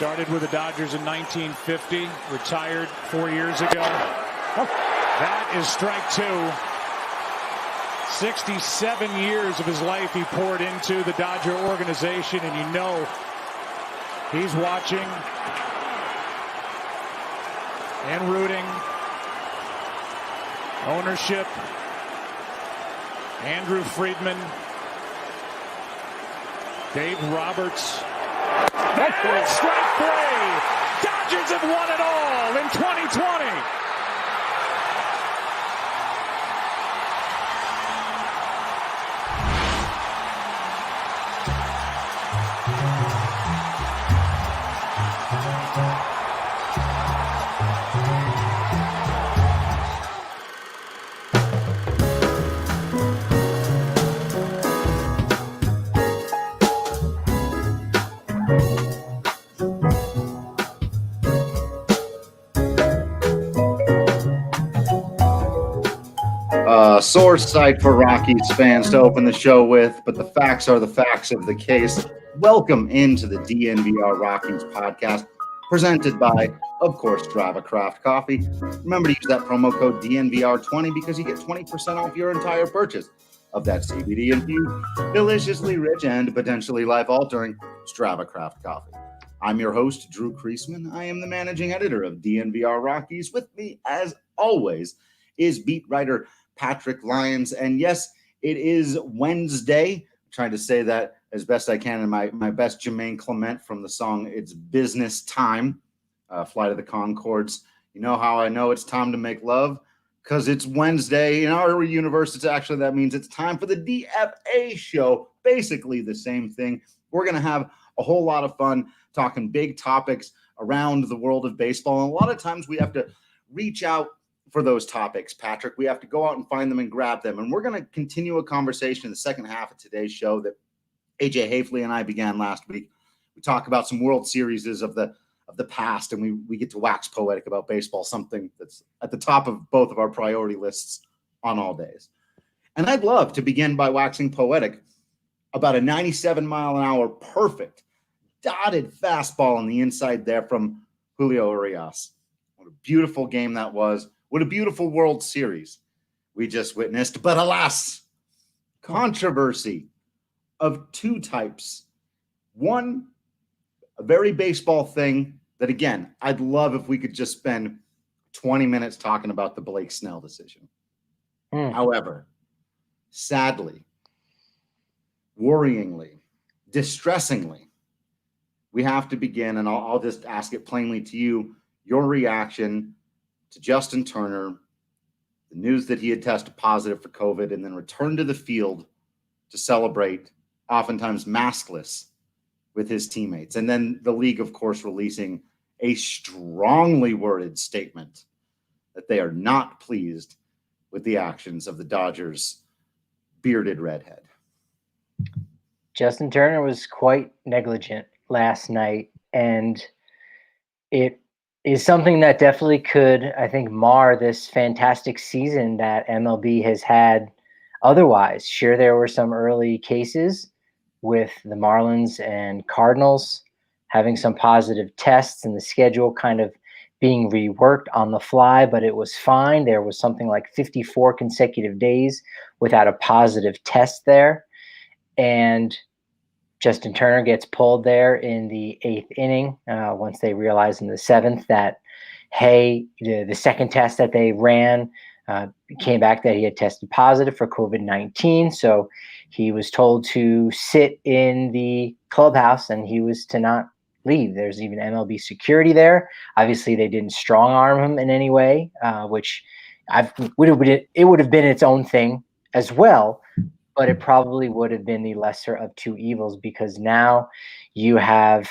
Started with the Dodgers in 1950, retired 4 years ago. That is strike two. 67 years of his life he poured into the Dodger organization, and you know he's watching and rooting. Ownership, Andrew Friedman, Dave Roberts. That is strike three. Dodgers have won it all in 2020. Sore sight for Rockies fans to open the show with, but the facts are the facts of the case. Welcome into the DNVR Rockies podcast, presented by, of course, Strava Craft Coffee. Remember to use that promo code DNVR20 because you get 20% off your entire purchase of that CBD-infused, deliciously rich, and potentially life-altering Strava Craft Coffee. I'm your host, Drew Creasman. I am the managing editor of DNVR Rockies. With me, as always, is beat writer Patrick Lyons. And yes, it is Wednesday. I'm trying to say that as best I can in my best Jermaine Clement from the song It's Business Time, Flight of the Conchords. You know how I know it's time to make love? Because it's Wednesday. In our universe, that means it's time for the DFA Show. Basically the same thing. We're going to have a whole lot of fun talking big topics around the world of baseball. And a lot of times we have to reach out for those topics, Patrick. We have to go out and find them and grab them. And we're going to continue a conversation in the second half of today's show that AJ Hafley and I began last week. We talk about some World Series of the past, and we get to wax poetic about baseball, something that's at the top of both of our priority lists on all days. And I'd love to begin by waxing poetic about a 97-mile-an-hour perfect dotted fastball on the inside there from Julio Urias. What a beautiful game that was. What a beautiful World Series we just witnessed. But alas, controversy of two types. One, a very baseball thing that, again, I'd love if we could just spend 20 minutes talking about the Blake Snell decision. However, sadly, worryingly, distressingly, we have to begin, and I'll just ask it plainly to you, your reaction to Justin Turner, the news that he had tested positive for COVID and then returned to the field to celebrate, oftentimes maskless, with his teammates. And then the league, of course, releasing a strongly worded statement that they are not pleased with the actions of the Dodgers' bearded redhead. Justin Turner was quite negligent last night, and it is something that definitely could, I think, mar this fantastic season that MLB has had otherwise. Sure, there were some early cases with the Marlins and Cardinals having some positive tests and the schedule kind of being reworked on the fly, but it was fine. There was something like 54 consecutive days without a positive test there. And Justin Turner gets pulled there in the 8th inning once they realized in the 7th that, hey, the second test that they ran came back that he had tested positive for COVID-19. So he was told to sit in the clubhouse and he was to not leave. There's even MLB security there. Obviously, they didn't strong arm him in any way, which it would have been its own thing as well. But it probably would have been the lesser of two evils, because now you have,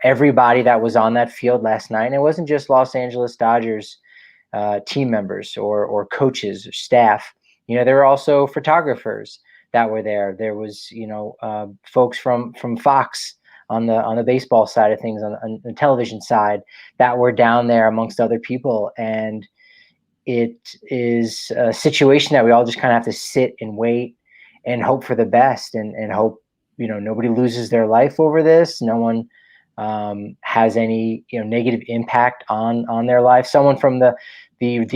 everybody that was on that field last night. And it wasn't just Los Angeles Dodgers team members or coaches or staff. There were also photographers that were there. There was, folks from Fox on the baseball side of things, on the television side, that were down there amongst other people. And it is a situation that we all just kind of have to sit and wait and hope for the best, and hope, nobody loses their life over this. No one has any negative impact on their life. Someone from the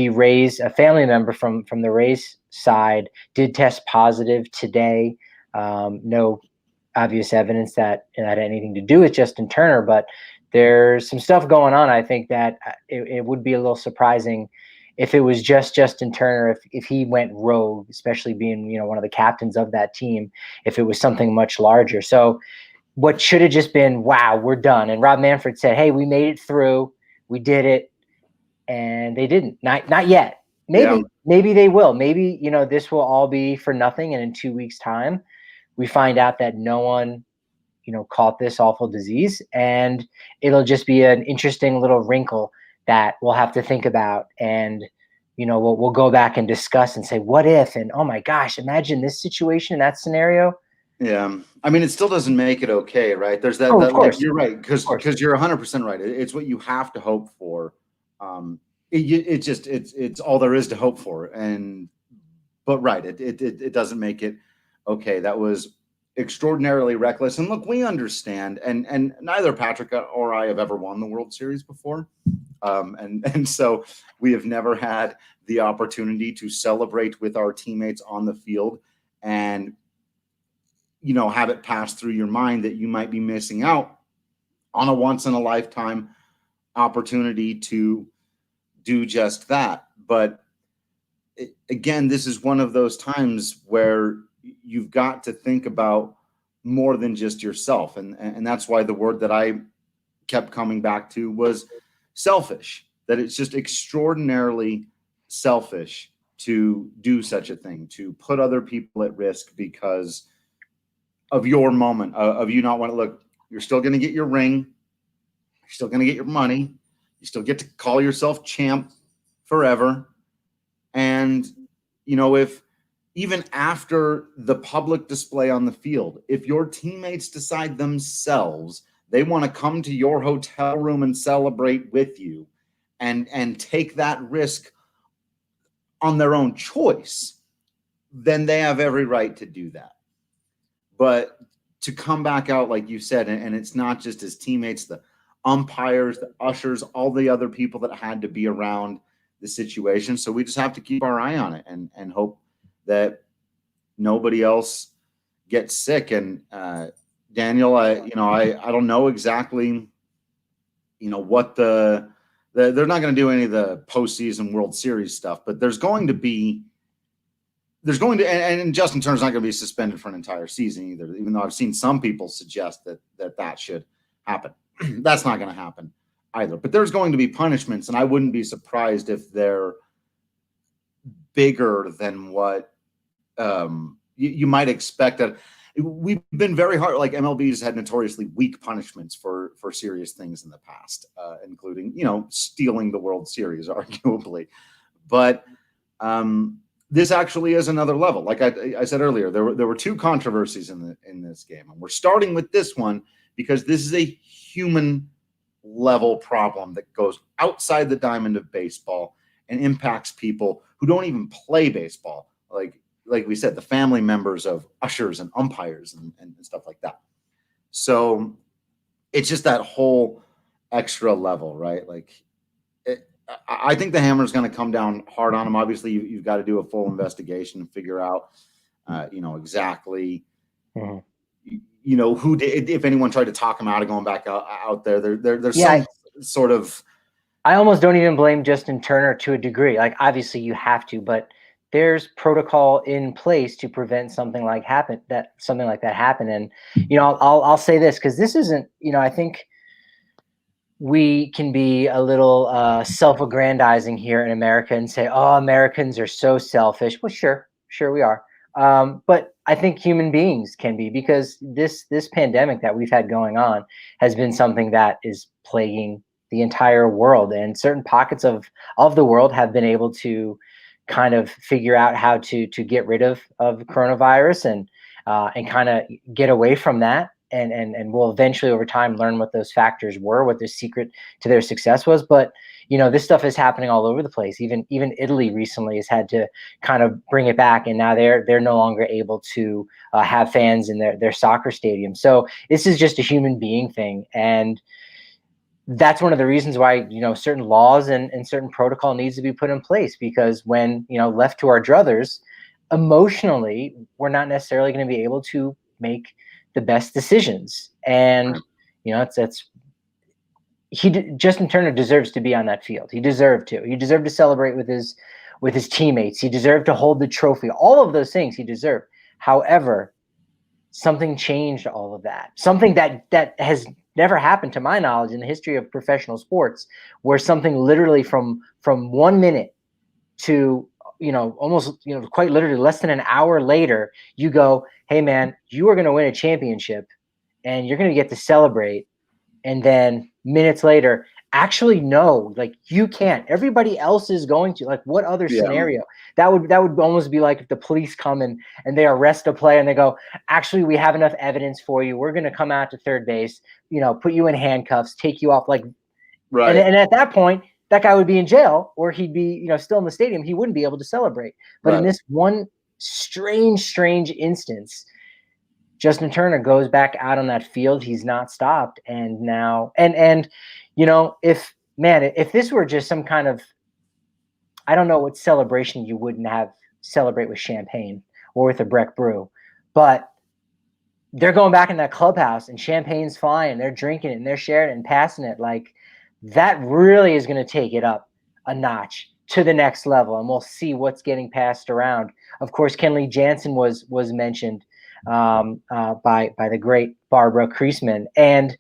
Rays, a family member from the Rays side, did test positive today. No obvious evidence that it had anything to do with Justin Turner, but there's some stuff going on. I think that it would be a little surprising if it was just Justin Turner, if he went rogue, especially being one of the captains of that team, if it was something much larger. So what should have just been, wow, we're done. And Rob Manfred said, hey, we made it through. We did it. And they didn't. Not yet. Maybe they will. Maybe, this will all be for nothing. And in 2 weeks' time, we find out that no one, caught this awful disease. And it'll just be an interesting little wrinkle that we'll have to think about. And, we'll go back and discuss and say, what if? And, oh, my gosh, imagine this situation, that scenario. Yeah. I mean, it still doesn't make it okay, right? There's that, of course. You're right, because you're 100% right. It's what you have to hope for. It's all there is to hope for. But right, it doesn't make it okay. That was extraordinarily reckless. And look, we understand, and neither Patrick or I have ever won the World Series before. And so we have never had the opportunity to celebrate with our teammates on the field and have it pass through your mind that you might be missing out on a once in a lifetime opportunity to do just that. But again, this is one of those times where you've got to think about more than just yourself. And that's why the word that I kept coming back to was selfish, that it's just extraordinarily selfish to do such a thing, to put other people at risk because of your moment, of you not want to look. You're still going to get your ring. You're still going to get your money. You still get to call yourself champ forever. And, if even after the public display on the field, if your teammates decide themselves they want to come to your hotel room and celebrate with you and take that risk on their own choice, then they have every right to do that. But to come back out, like you said, and it's not just his teammates, the umpires, the ushers, all the other people that had to be around the situation. So we just have to keep our eye on it and hope that nobody else gets sick. And Daniel, I don't know exactly, what they're not going to do any of the postseason World Series stuff, but there's going to, and Justin Turner's not going to be suspended for an entire season either, even though I've seen some people suggest that should happen. That's not going to happen either. But there's going to be punishments, and I wouldn't be surprised if they're bigger than what you might expect. That we've been very hard. Like MLB's had notoriously weak punishments for serious things in the past, including stealing the World Series, arguably. But this actually is another level. Like I said earlier, there were two controversies in this game, and we're starting with this one because this is a human level problem that goes outside the diamond of baseball and impacts people who don't even play baseball. Like we said, the family members of ushers and umpires and stuff like that. So it's just that whole extra level, right? I think the hammer is going to come down hard on him. Obviously, you've got to do a full investigation and figure out, exactly, who did, if anyone tried to talk him out of going back out there. There's some sort of. I almost don't even blame Justin Turner to a degree. Like, obviously, you have to, but there's protocol in place to prevent something like that happen. And I'll say this because this isn't. I think we can be a little self-aggrandizing here in America and say, "Oh, Americans are so selfish." Well, sure we are. But I think human beings can be, because this pandemic that we've had going on has been something that is plaguing the entire world, and certain pockets of the world have been able to kind of figure out how to get rid of coronavirus and kind of get away from that. and we'll eventually over time learn what those factors were, what the secret to their success was. But this stuff is happening all over the place. Even Italy recently has had to kind of bring it back, and now they're no longer able to have fans in their soccer stadium. So this is just a human being thing, and that's one of the reasons why certain laws and certain protocol needs to be put in place, because when left to our druthers, emotionally, we're not necessarily going to be able to make the best decisions. And Justin Turner deserves to be on that field. He deserved to celebrate with his teammates. He deserved to hold the trophy. All of those things he deserved. However, something changed all of that. Something that has never happened to my knowledge in the history of professional sports, where something literally from 1 minute to almost quite literally less than an hour later, you go, hey man, you are going to win a championship and you're going to get to celebrate. And then minutes later, actually, no, like you can't. Everybody else is going to. Like, what other scenario? That would almost be like if the police come and they arrest a player and they go, actually, we have enough evidence for you. We're going to come out to third base, put you in handcuffs, take you off. Like, right. And at that point, that guy would be in jail, or he'd be, still in the stadium. He wouldn't be able to celebrate. But in this one strange instance, Justin Turner goes back out on that field. He's not stopped. And now, if this were just some kind of, I don't know what celebration you wouldn't have celebrate with champagne or with a Breck brew, but they're going back in that clubhouse and champagne's flying and they're drinking it and they're sharing it and passing it. Like, that really is going to take it up a notch to the next level. And we'll see what's getting passed around. Of course, Kenley Jansen was mentioned by the great Barbara Creasman. And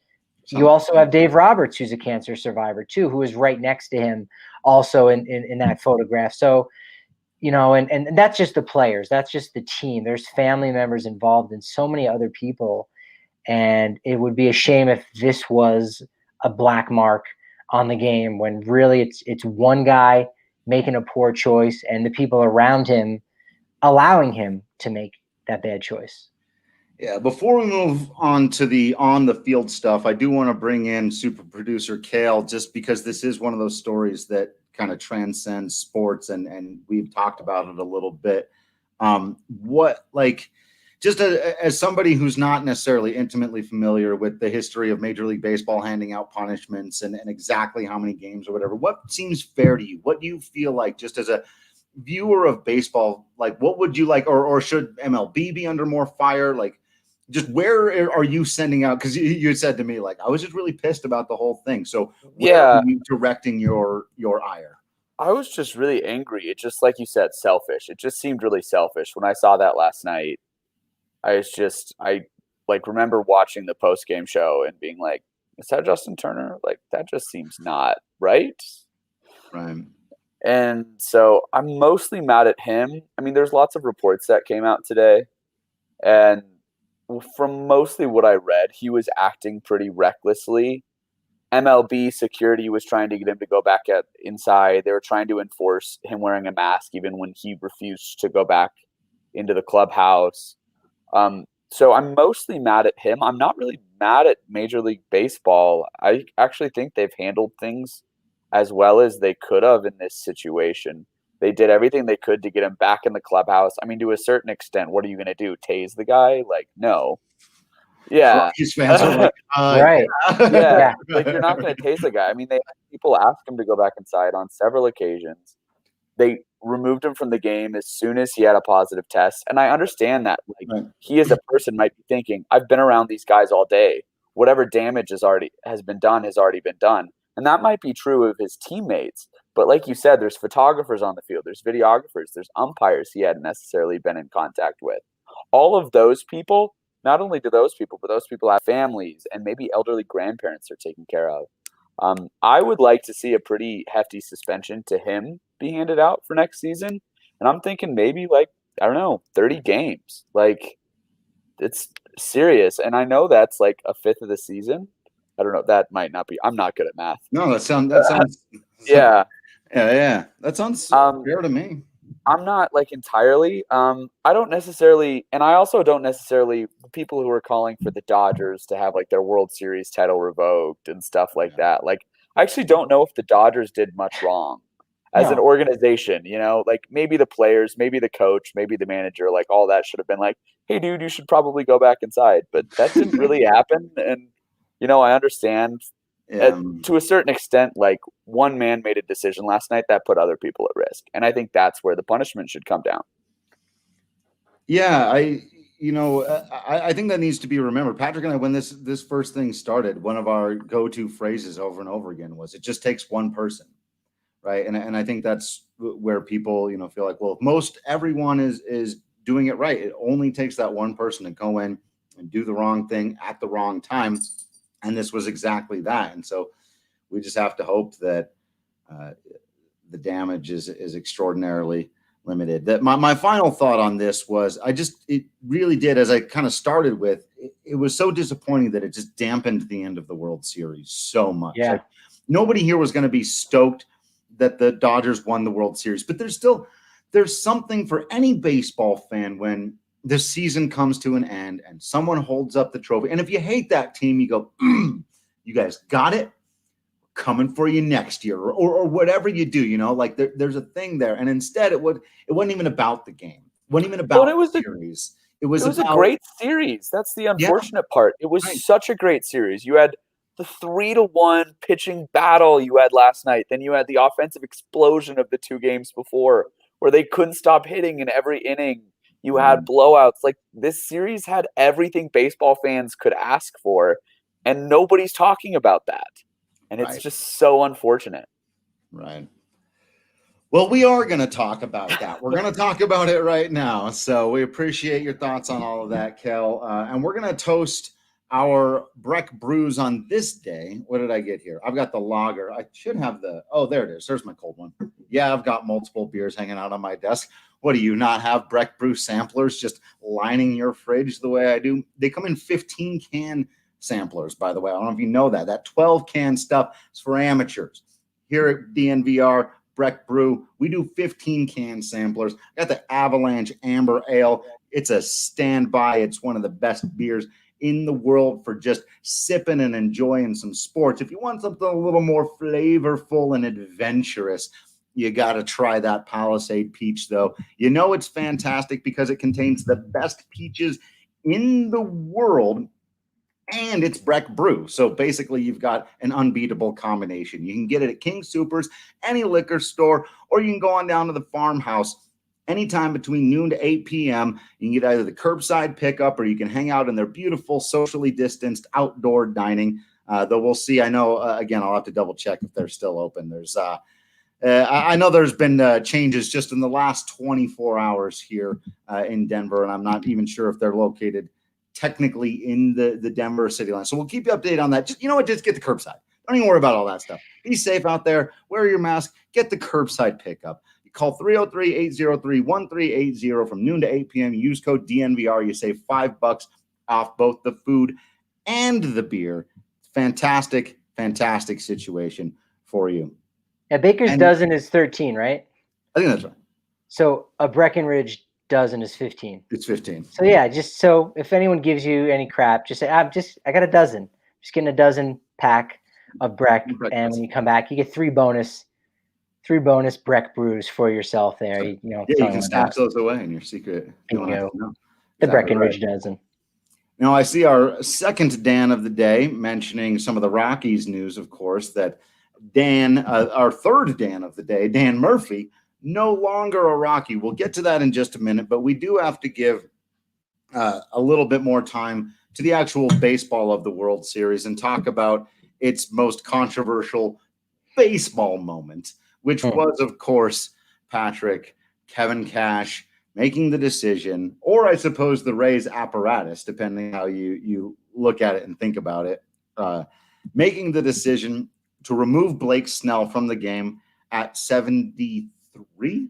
you also have Dave Roberts, who's a cancer survivor too, who is right next to him also in that photograph. So, and that's just the players. That's just the team. There's family members involved and so many other people. And it would be a shame if this was a black mark on the game, when really it's one guy making a poor choice and the people around him allowing him to make that bad choice. Yeah, before we move on to the on-the-field stuff, I do want to bring in super producer Kale, just because this is one of those stories that kind of transcends sports, and we've talked about it a little bit. Just as somebody who's not necessarily intimately familiar with the history of Major League Baseball handing out punishments and exactly how many games or whatever, what seems fair to you? What do you feel like, just as a viewer of baseball, like what would you like, or should MLB be under more fire? Like, just where are you sending out? Because you said to me, like, I was just really pissed about the whole thing. So where are you directing your ire? I was just really angry. It just, like you said, selfish. It just seemed really selfish. When I saw that last night, I remember watching the postgame show and being like, is that Justin Turner? Like, that just seems not right. Right. And so I'm mostly mad at him. I mean, there's lots of reports that came out today, and from mostly what I read, he was acting pretty recklessly. MLB security was trying to get him to go back inside. They were trying to enforce him wearing a mask even when he refused to go back into the clubhouse. So I'm mostly mad at him. I'm not really mad at Major League Baseball. I actually think they've handled things as well as they could have in this situation. They did everything they could to get him back in the clubhouse. I mean, to a certain extent, what are you going to do? Tase the guy? Like, no. Yeah. His fans are like, right. Yeah. Like, you're not going to tase the guy. I mean, they had people ask him to go back inside on several occasions. They removed him from the game as soon as he had a positive test. And I understand that. Like, he as a person might be thinking, I've been around these guys all day. Whatever damage has been done has already been done. And that might be true of his teammates. But like you said, there's photographers on the field. There's videographers. There's umpires he hadn't necessarily been in contact with. All of those people, not only do those people, but those people have families and maybe elderly grandparents they're taking care of. I would like to see a pretty hefty suspension to him be handed out for next season. And I'm thinking maybe 30 games. Like, it's serious. And I know that's like a fifth of the season. I don't know. That might not be. I'm not good at math. No, that sounds. Yeah. Yeah. That sounds fair to me. I'm not like entirely. I don't necessarily, and I also don't necessarily, people who are calling for the Dodgers to have like their World Series title revoked and stuff like that. Like, I actually don't know if the Dodgers did much wrong as an No. organization, like maybe the players, maybe the coach, maybe the manager, like all that should have been like, hey, dude, you should probably go back inside. But that didn't really happen. And, I understand to a certain extent, like one man made a decision last night that put other people at risk. And I think that's where the punishment should come down. Yeah, I think that needs to be remembered. Patrick and I, when this first thing started, one of our go-to phrases over and over again was, it just takes one person. Right. And I think that's where people, feel like, well, if everyone is doing it right, it only takes that one person to go in and do the wrong thing at the wrong time. And this was exactly that. And so we just have to hope that the damage is extraordinarily limited. That my final thought on this was, it really did, as I kind of started with, it was so disappointing that it just dampened the end of the World Series so much. Yeah. Like, nobody here was going to be stoked that the Dodgers won the World Series, but there's something for any baseball fan when the season comes to an end and someone holds up the trophy. And if you hate that team, you go, you guys got it, coming for you next year, or whatever you do, like there's a thing there. And instead it wasn't even about the game. It wasn't even about the series. It was a great series. That's the unfortunate part. It was such a great series. You had the 3-1 pitching battle you had last night. Then you had the offensive explosion of the 2 games before, where they couldn't stop hitting in every inning. You had blowouts. Like, this series had everything baseball fans could ask for, and nobody's talking about that. And it's just so unfortunate. Right. Well, we are going to talk about that. We're going to talk about it right now. So we appreciate your thoughts on all of that, Kel. And we're going to toast our Breck brews on this day. What did I get here? I've got the lager. I should have there it is. There's my cold one. Yeah, I've got multiple beers hanging out on my desk. What, do you not have Breck brew samplers just lining your fridge the way I do? They come in 15 can samplers, by the way. I don't know if you know that. That 12 can stuff is for amateurs. Here at DNVR, Breck Brew, we do 15 can samplers. I got the Avalanche Amber Ale. It's a standby. It's one of the best beers in the world for just sipping and enjoying some sports. If you want something a little more flavorful and adventurous, you got to try that Palisade Peach, though. It's fantastic because it contains the best peaches in the world, and it's Breck Brew. So basically, you've got an unbeatable combination. You can get it at King Soopers, any liquor store, or you can go on down to the farmhouse anytime between noon to 8 p.m. You can get either the curbside pickup, or you can hang out in their beautiful, socially distanced outdoor dining. Though we'll see. I know, again, I'll have to double check if they're still open. There's I know there's been changes just in the last 24 hours here in Denver, and I'm not even sure if they're located technically in the Denver city line. So we'll keep you updated on that. Just get the curbside. Don't even worry about all that stuff. Be safe out there. Wear your mask. Get the curbside pickup. You call 303-803-1380 from noon to 8 p.m. Use code DNVR. You save $5 off both the food and the beer. Fantastic, fantastic situation for you. Yeah, Baker's dozen is 13, right? I think that's right. So a Breckenridge dozen is 15. It's 15. So yeah, just so if anyone gives you any crap, just say, I got a dozen. Just getting a dozen pack of Breck, and when you come back, you get three bonus Breck brews for yourself there. You can stash those away in your secret. The Breckenridge dozen. Now, I see our second Dan of the day mentioning some of the Rockies news, of course, that Dan, our third Dan of the day, Dan Murphy, no longer a Rocky. We'll get to that in just a minute, but we do have to give a little bit more time to the actual baseball of the World Series and talk about its most controversial baseball moment, which was, of course, Patrick, Kevin Cash making the decision, or I suppose the Rays apparatus, depending how you look at it and think about it, making the decision to remove Blake Snell from the game at 73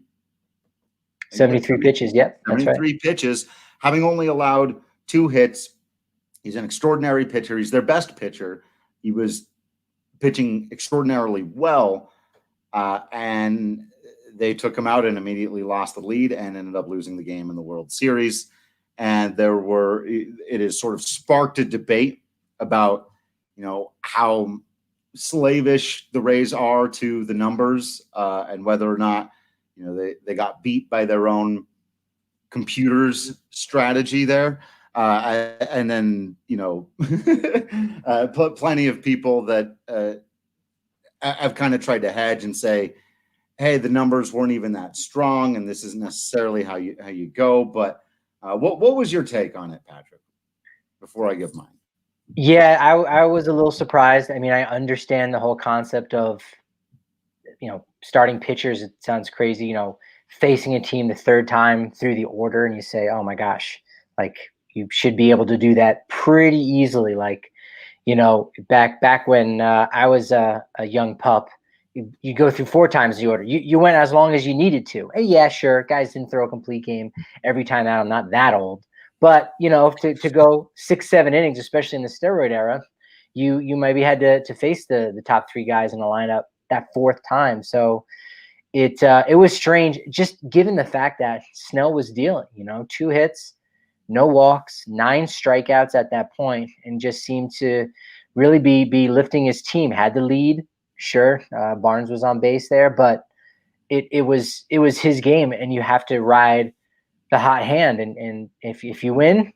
pitches. Yep. 73 pitches, having only allowed 2 hits. He's an extraordinary pitcher. He's their best pitcher. He was pitching extraordinarily well. And they took him out and immediately lost the lead and ended up losing the game in the World Series. And it has sort of sparked a debate about, how slavish the Rays are to the numbers, and whether or not, they got beat by their own computer's strategy there. And then, plenty of people that have kind of tried to hedge and say, hey, the numbers weren't even that strong, and this isn't necessarily how you go. But what was your take on it, Patrick, before I give mine? Yeah, I was a little surprised. I mean, I understand the whole concept of, starting pitchers. It sounds crazy, facing a team the third time through the order, and you say, oh my gosh, like you should be able to do that pretty easily. Like, back when I was a young pup, you go through 4 times the order. You went as long as you needed to. Hey, yeah, sure. Guys didn't throw a complete game every time out. I'm not that old. But, to go 6, 7 innings, especially in the steroid era, you maybe had to face the top 3 guys in the lineup that 4th time. So it was strange, just given the fact that Snell was dealing, 2 hits, no walks, 9 strikeouts at that point, and just seemed to really be lifting his team. Had the lead. Sure, Barnes was on base there, but it was his game, and you have to ride the hot hand. And if you win,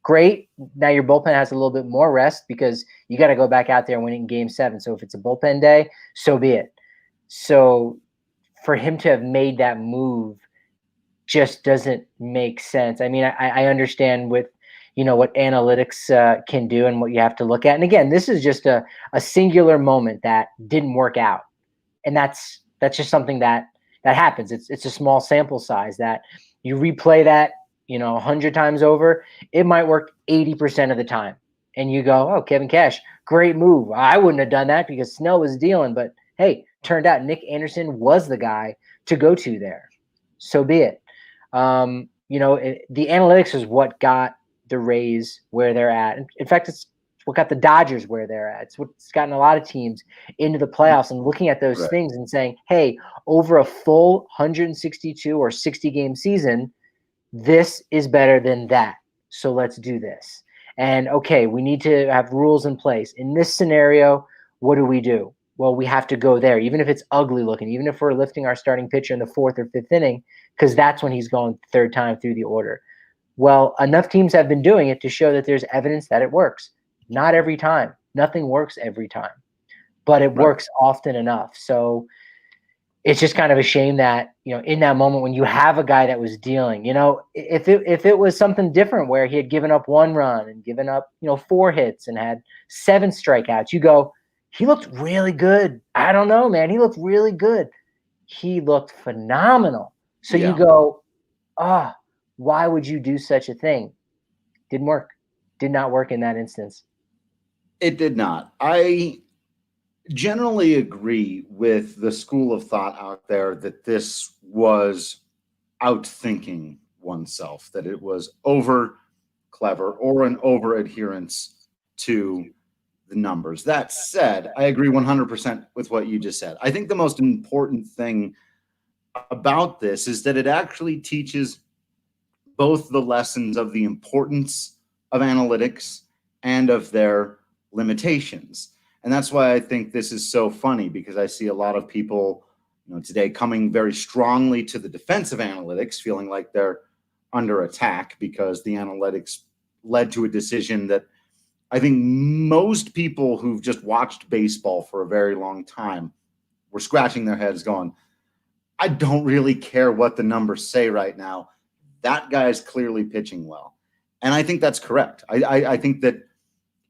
great. Now your bullpen has a little bit more rest because you got to go back out there and win it in Game 7. So if it's a bullpen day, so be it. So for him to have made that move just doesn't make sense. I mean, I understand with what analytics can do and what you have to look at. And again, this is just a singular moment that didn't work out. And that's just something that happens. It's a small sample size that you replay that, 100 times over, it might work 80% of the time. And you go, oh, Kevin Cash, great move. I wouldn't have done that because Snell was dealing, but hey, turned out Nick Anderson was the guy to go to there. So be it. The analytics is what got the Rays where they're at. In fact, it's what got the Dodgers where they're at. It's what's gotten a lot of teams into the playoffs and looking at those things and saying, hey, over a full 162 or 60 game season, this is better than that. So let's do this. And okay, we need to have rules in place. In this scenario, what do? Well, we have to go there, even if it's ugly looking, even if we're lifting our starting pitcher in the 4th or 5th inning, because that's when he's going 3rd time through the order. Well, enough teams have been doing it to show that there's evidence that it works. Not every time. Nothing works every time, but it works often enough. So it's just kind of a shame that, in that moment when you have a guy that was dealing, if it was something different where he had given up 1 run and given up, 4 hits and had 7 strikeouts, you go, he looked really good. I don't know, man. He looked really good. He looked phenomenal. So you go, why would you do such a thing? Didn't work. Did not work in that instance. It did not. I generally agree with the school of thought out there that this was outthinking oneself, that it was over clever or an over adherence to the numbers. That said, I agree 100% with what you just said. I think the most important thing about this is that it actually teaches both the lessons of the importance of analytics and of their limitations. And that's why I think this is so funny, because I see a lot of people, today coming very strongly to the defense of analytics, feeling like they're under attack because the analytics led to a decision that I think most people who've just watched baseball for a very long time were scratching their heads going, I don't really care what the numbers say right now. That guy's clearly pitching well. And I think that's correct. I think that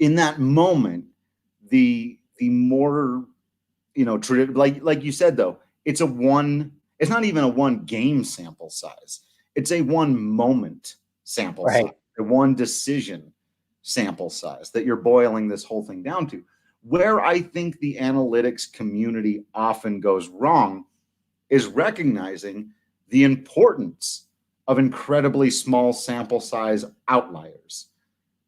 in that moment, the more, like you said, though, it's not even a 1 game sample size. It's a 1 moment sample size, a 1 decision sample size that you're boiling this whole thing down to. Where I think the analytics community often goes wrong is recognizing the importance of incredibly small sample size outliers.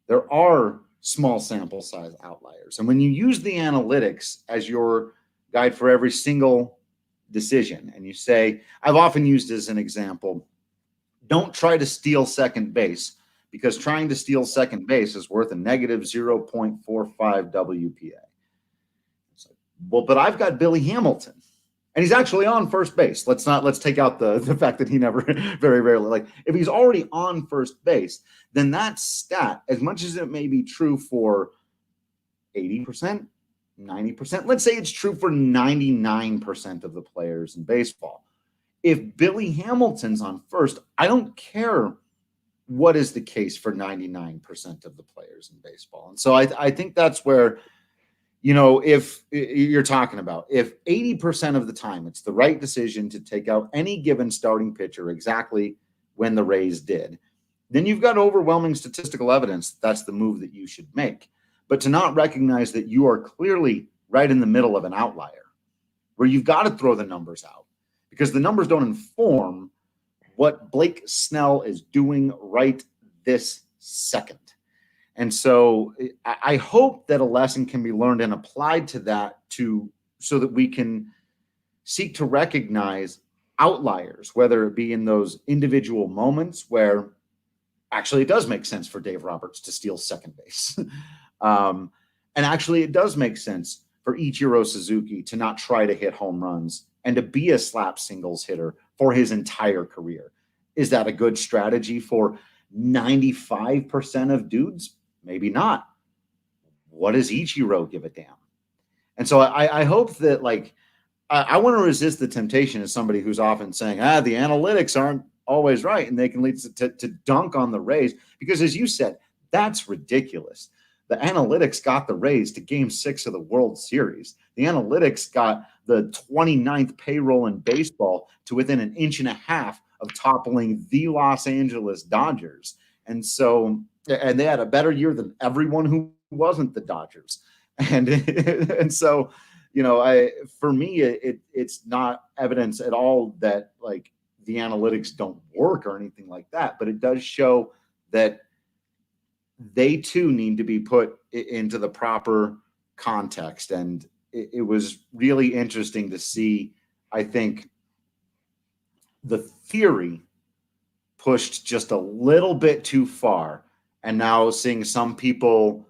There are small sample size outliers. And when you use the analytics as your guide for every single decision and you say, I've often used as an example, don't try to steal second base because trying to steal second base is worth a negative 0.45 WPA. It's like, well, but I've got Billy Hamilton and he's actually on first base. Let's take out the fact that he never, very rarely, like if he's already on first base, then that stat, as much as it may be true for 80%, 90%, let's say it's true for 99% of the players in baseball. If Billy Hamilton's on first, I don't care what is the case for 99% of the players in baseball. And so I think that's where, if you're talking about, if 80% of the time it's the right decision to take out any given starting pitcher exactly when the Rays did, then you've got overwhelming statistical evidence that's the move that you should make. But to not recognize that you are clearly right in the middle of an outlier where you've got to throw the numbers out because the numbers don't inform what Blake Snell is doing right this second. And so I hope that a lesson can be learned and applied to that so that we can seek to recognize outliers, whether it be in those individual moments where actually it does make sense for Dave Roberts to steal second base. And actually, it does make sense for Ichiro Suzuki to not try to hit home runs and to be a slap singles hitter for his entire career. Is that a good strategy for 95% of dudes? Maybe not. What does Ichiro give a damn? And so I hope that, I want to resist the temptation as somebody who's often saying, the analytics aren't always right, and they can lead to dunk on the Rays, because as you said, that's ridiculous. The analytics got the Rays to Game 6 of the World Series. The analytics got the 29th payroll in baseball to within an inch and a half of toppling the Los Angeles Dodgers. And they had a better year than everyone who wasn't the Dodgers. And so, for me, it's not evidence at all that the analytics don't work or anything like that, but it does show that they too need to be put into the proper context. And it was really interesting to see, I think, the theory pushed just a little bit too far, and now seeing some people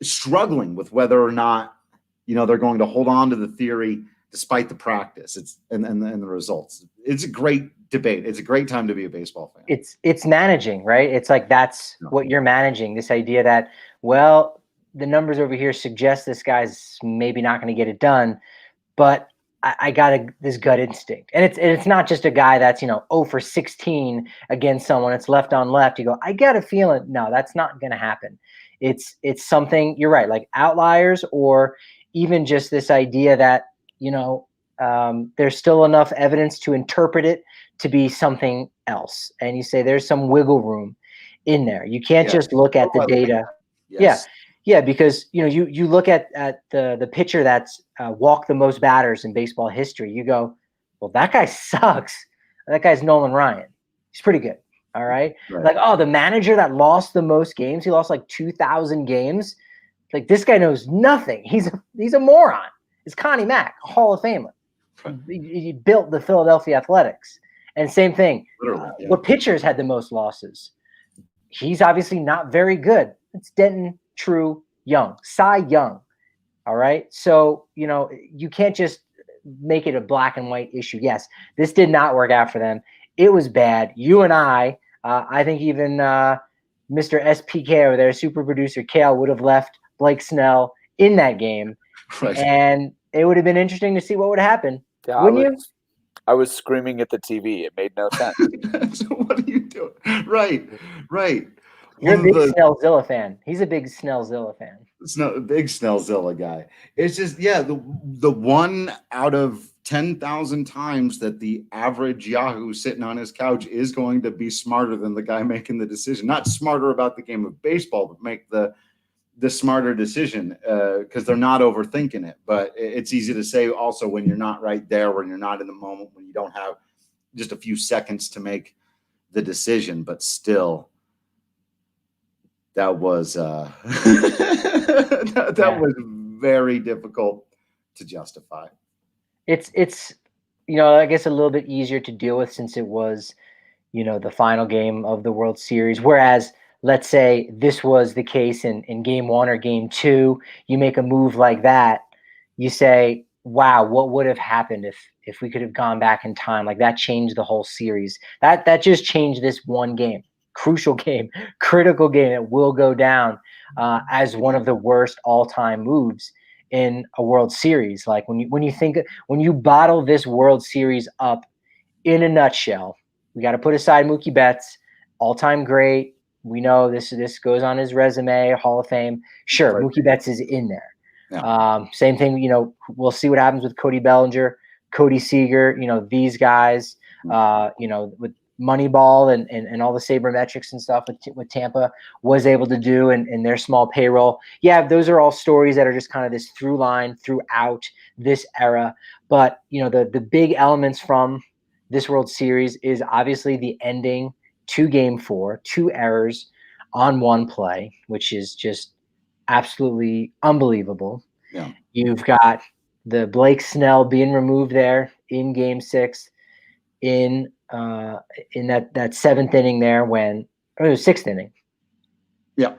struggling with whether or not, they're going to hold on to the theory despite the practice and the results. It's a great debate. It's a great time to be a baseball fan. It's managing, right? It's that's what you're managing, this idea that, well, the numbers over here suggest this guy's maybe not going to get it done, but I got this gut instinct. And it's not just a guy that's, 0 for 16 against someone. It's left on left. You go, I got a feeling. No, that's not going to happen. It's something, you're right, like outliers, or even just this idea that, there's still enough evidence to interpret it to be something else. And you say there's some wiggle room in there. You can't just look at the data. Yes. Yeah, because you look at the pitcher that's walked the most batters in baseball history. You go, well, that guy sucks. That guy's Nolan Ryan. He's pretty good. All right. The manager that lost the most games, he lost 2,000 games. This guy knows nothing. He's a moron. It's Connie Mack, a Hall of Famer. He built the Philadelphia Athletics. And same thing. What pitchers had the most losses? He's obviously not very good. It's Denton, True, Young, Cy Young. All right. So, you can't just make it a black and white issue. Yes, this did not work out for them. It was bad. You and I think even Mr. SPK over there, super producer Kale, would have left Blake Snell in that game. Right. And it would have been interesting to see what would happen. Yeah, wouldn't you? I was screaming at the TV. It made no sense. So what are you doing? Right. You're a big Snellzilla fan. He's a big Snellzilla fan. Big Snellzilla guy. It's just, the 1 out of 10,000 times that the average Yahoo sitting on his couch is going to be smarter than the guy making the decision. Not smarter about the game of baseball, but make the smarter decision because they're not overthinking it. But it's easy to say also when you're not right there, when you're not in the moment, when you don't have just a few seconds to make the decision. But still, that was that was very difficult to justify. It's I guess a little bit easier to deal with since it was, the final game of the World Series. Whereas, let's say this was the case in game 1 or game 2, you make a move like that, you say, wow, what would have happened if we could have gone back in time? Like that changed the whole series. That just changed this one game, crucial game, critical game. It will go down as one of the worst all-time moves in a World Series. Like when you bottle this World Series up in a nutshell, we got to put aside Mookie Betts, all-time great. We know this goes on his resume, Hall of Fame. Sure, right. Mookie Betts is in there. Yeah. Same thing, we'll see what happens with Cody Bellinger, Cody Seager, these guys, with Moneyball and all the sabermetrics and stuff with Tampa was able to do and their small payroll. Yeah, those are all stories that are just kind of this through line throughout this era. But, the big elements from this World Series is obviously the ending to Game 4, 2 errors on one play, which is just absolutely unbelievable. Yeah. You've got the Blake Snell being removed there in Game 6 in that 7th inning there it was 6th inning. Yeah.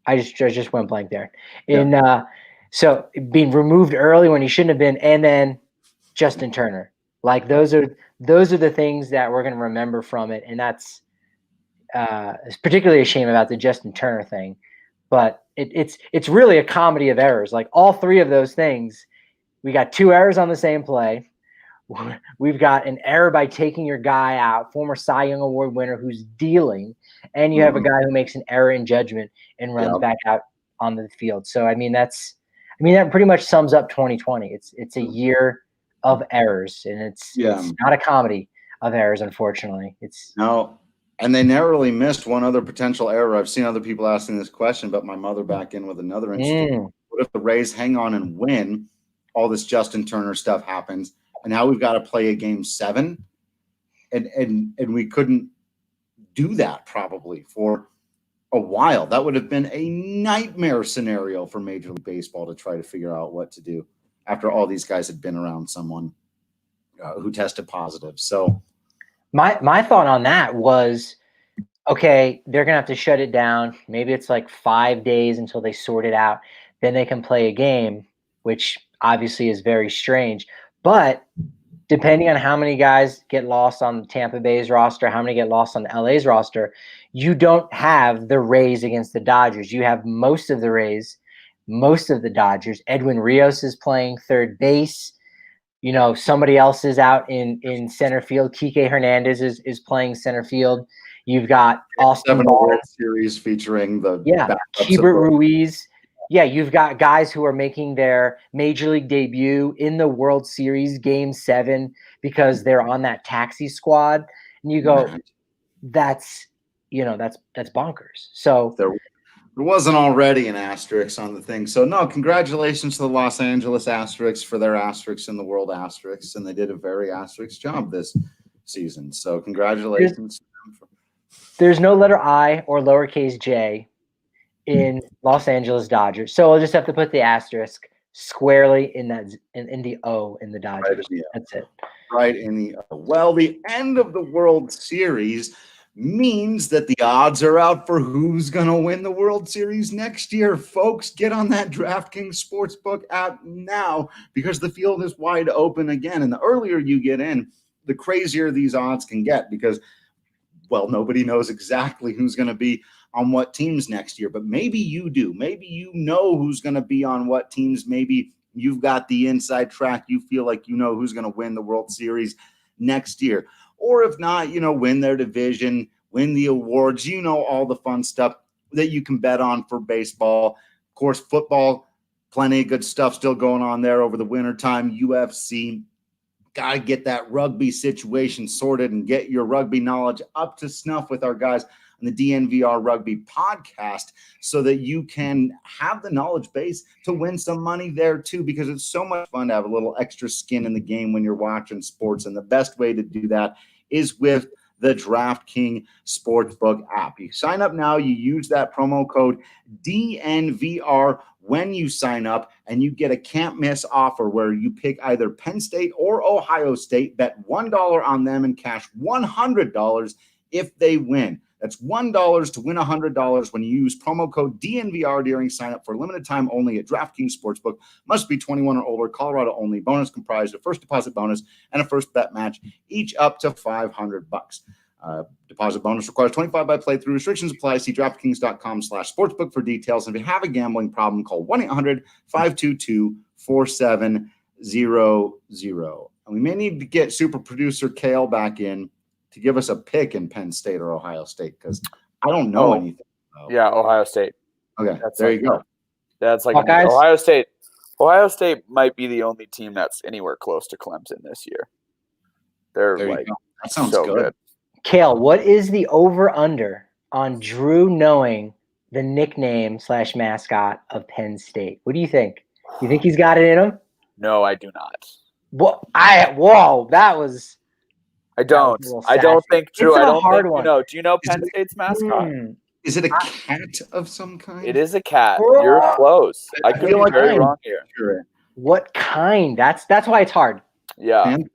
I just went blank there. So being removed early when he shouldn't have been, and then Justin Turner. Like those are the things that we're going to remember from it, and that's it's particularly a shame about the Justin Turner thing. But it's really a comedy of errors. Like all 3 of those things, we got 2 errors on the same play. We've got an error by taking your guy out, former Cy Young Award winner who's dealing, and you have a guy who makes an error in judgment and runs back out on the field. So that pretty much sums up 2020. It's a year of errors, and it's not a comedy of errors, unfortunately. And they narrowly missed one other potential error. I've seen other people asking this question, but my mother back in with another interesting. What if the Rays hang on and win? All this Justin Turner stuff happens, and now we've got to play a Game 7, and we couldn't do that probably for a while. That would have been a nightmare scenario for Major League Baseball to try to figure out what to do after all these guys had been around someone who tested positive. So. My thought on that was, okay, they're going to have to shut it down. Maybe it's like 5 days until they sort it out. Then they can play a game, which obviously is very strange. But depending on how many guys get lost on Tampa Bay's roster, how many get lost on LA's roster, you don't have the Rays against the Dodgers. You have most of the Rays, most of the Dodgers. Edwin Rios is playing third base. Somebody else is out in center field. Kike Hernandez is playing center field. You've got Austin World Series featuring the Keibert Ruiz. Yeah, you've got guys who are making their major league debut in the World Series Game 7 because they're on that taxi squad, and you go, that's bonkers. So there wasn't already an asterisk on the thing. So no, congratulations to the Los Angeles Asterisks for their asterisks in the World Asterisks, and they did a very asterisk job this season. So congratulations. There's no letter I or lowercase j in Los Angeles Dodgers, so we'll just have to put the asterisk squarely in the O in the Dodgers. Right, that's it. Right in the O. Well, the end of the World Series means that the odds are out for who's going to win the World Series next year. Folks, get on that DraftKings Sportsbook app now because the field is wide open again. And the earlier you get in, the crazier these odds can get because, well, nobody knows exactly who's going to be on what teams next year. But maybe you do. Maybe you know who's going to be on what teams. Maybe you've got the inside track. You feel like you know who's going to win the World Series next year. Or if not, win their division, win the awards, all the fun stuff that you can bet on for baseball. Of course, football, plenty of good stuff still going on there over the wintertime. UFC, got to get that rugby situation sorted and get your rugby knowledge up to snuff with our guys on the DNVR Rugby podcast so that you can have the knowledge base to win some money there too, because it's so much fun to have a little extra skin in the game when you're watching sports. And the best way to do that is with the DraftKings Sportsbook app. You sign up now, you use that promo code DNVR when you sign up, and you get a can't miss offer where you pick either Penn State or Ohio State, bet $1 on them and cash $100 if they win. That's $1 to win $100 when you use promo code DNVR during sign up for limited time only at DraftKings Sportsbook. Must be 21 or older. Colorado only. Bonus comprised of first deposit bonus and a first bet match, each up to $500. Deposit bonus requires 25 by playthrough. Restrictions apply. See DraftKings.com/sportsbook for details. And if you have a gambling problem, call 1-800-522-4700. And we may need to get super producer Kale back in to give us a pick in Penn State or Ohio State, because I don't know anything about. Yeah, Ohio State. Okay, there you go. That's like Buckeyes? Ohio State. Ohio State might be the only team that's anywhere close to Clemson this year. They're There you like go. That sounds so good. Kale, what is the over/under on Drew knowing the nickname/mascot of Penn State? What do you think? You think he's got it in him? No, I do not. That was. I don't. That was a little I don't sassy. think Drew. It's a I don't hard think one. you know. Do you know Is Penn it- State's mascot? Is it a cat of some kind? It is a cat. You're close. I could be feel like very I'm- wrong here. Sure. What kind? That's why it's hard. Yeah. Panther?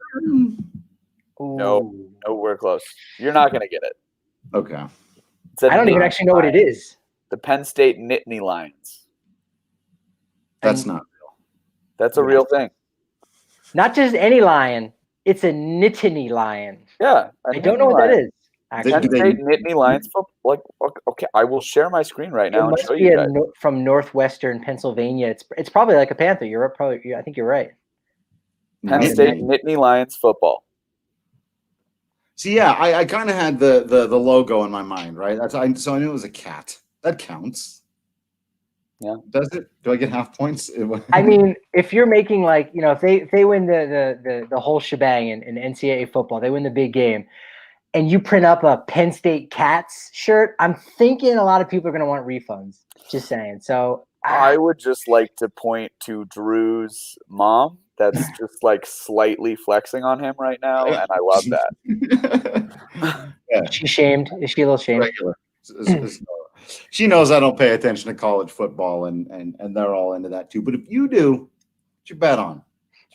No. Ooh. No, we're close. You're not gonna get it. Okay. It's a I don't even Nittany actually know what it Lion. is. The Penn State Nittany Lions. That's not real. That's a real thing. Not just any lion. It's a Nittany lion. Yeah. I don't know what that is. Penn Actually, State Nittany Lions football. Okay, I will share my screen right now it and must show be you guys. from northwestern Pennsylvania. It's probably like a panther. I think you're right. Penn Nittany. State Nittany Lions football. See, yeah, I kind of had the logo in my mind, right? So I knew it was a cat. That counts. Yeah. Does it? Do I get half points? I mean, if you're making if they win the whole shebang in NCAA football, they win the big game, and you print up a Penn State Cats shirt, I'm thinking a lot of people are going to want refunds. Just saying. So I would just like to point to Drew's mom. That's just like slightly flexing on him right now, and I love that. Yeah, she's shamed. Is she a little shamed? regular. She knows I don't pay attention to college football, and they're all into that too. But if you do, what you bet on?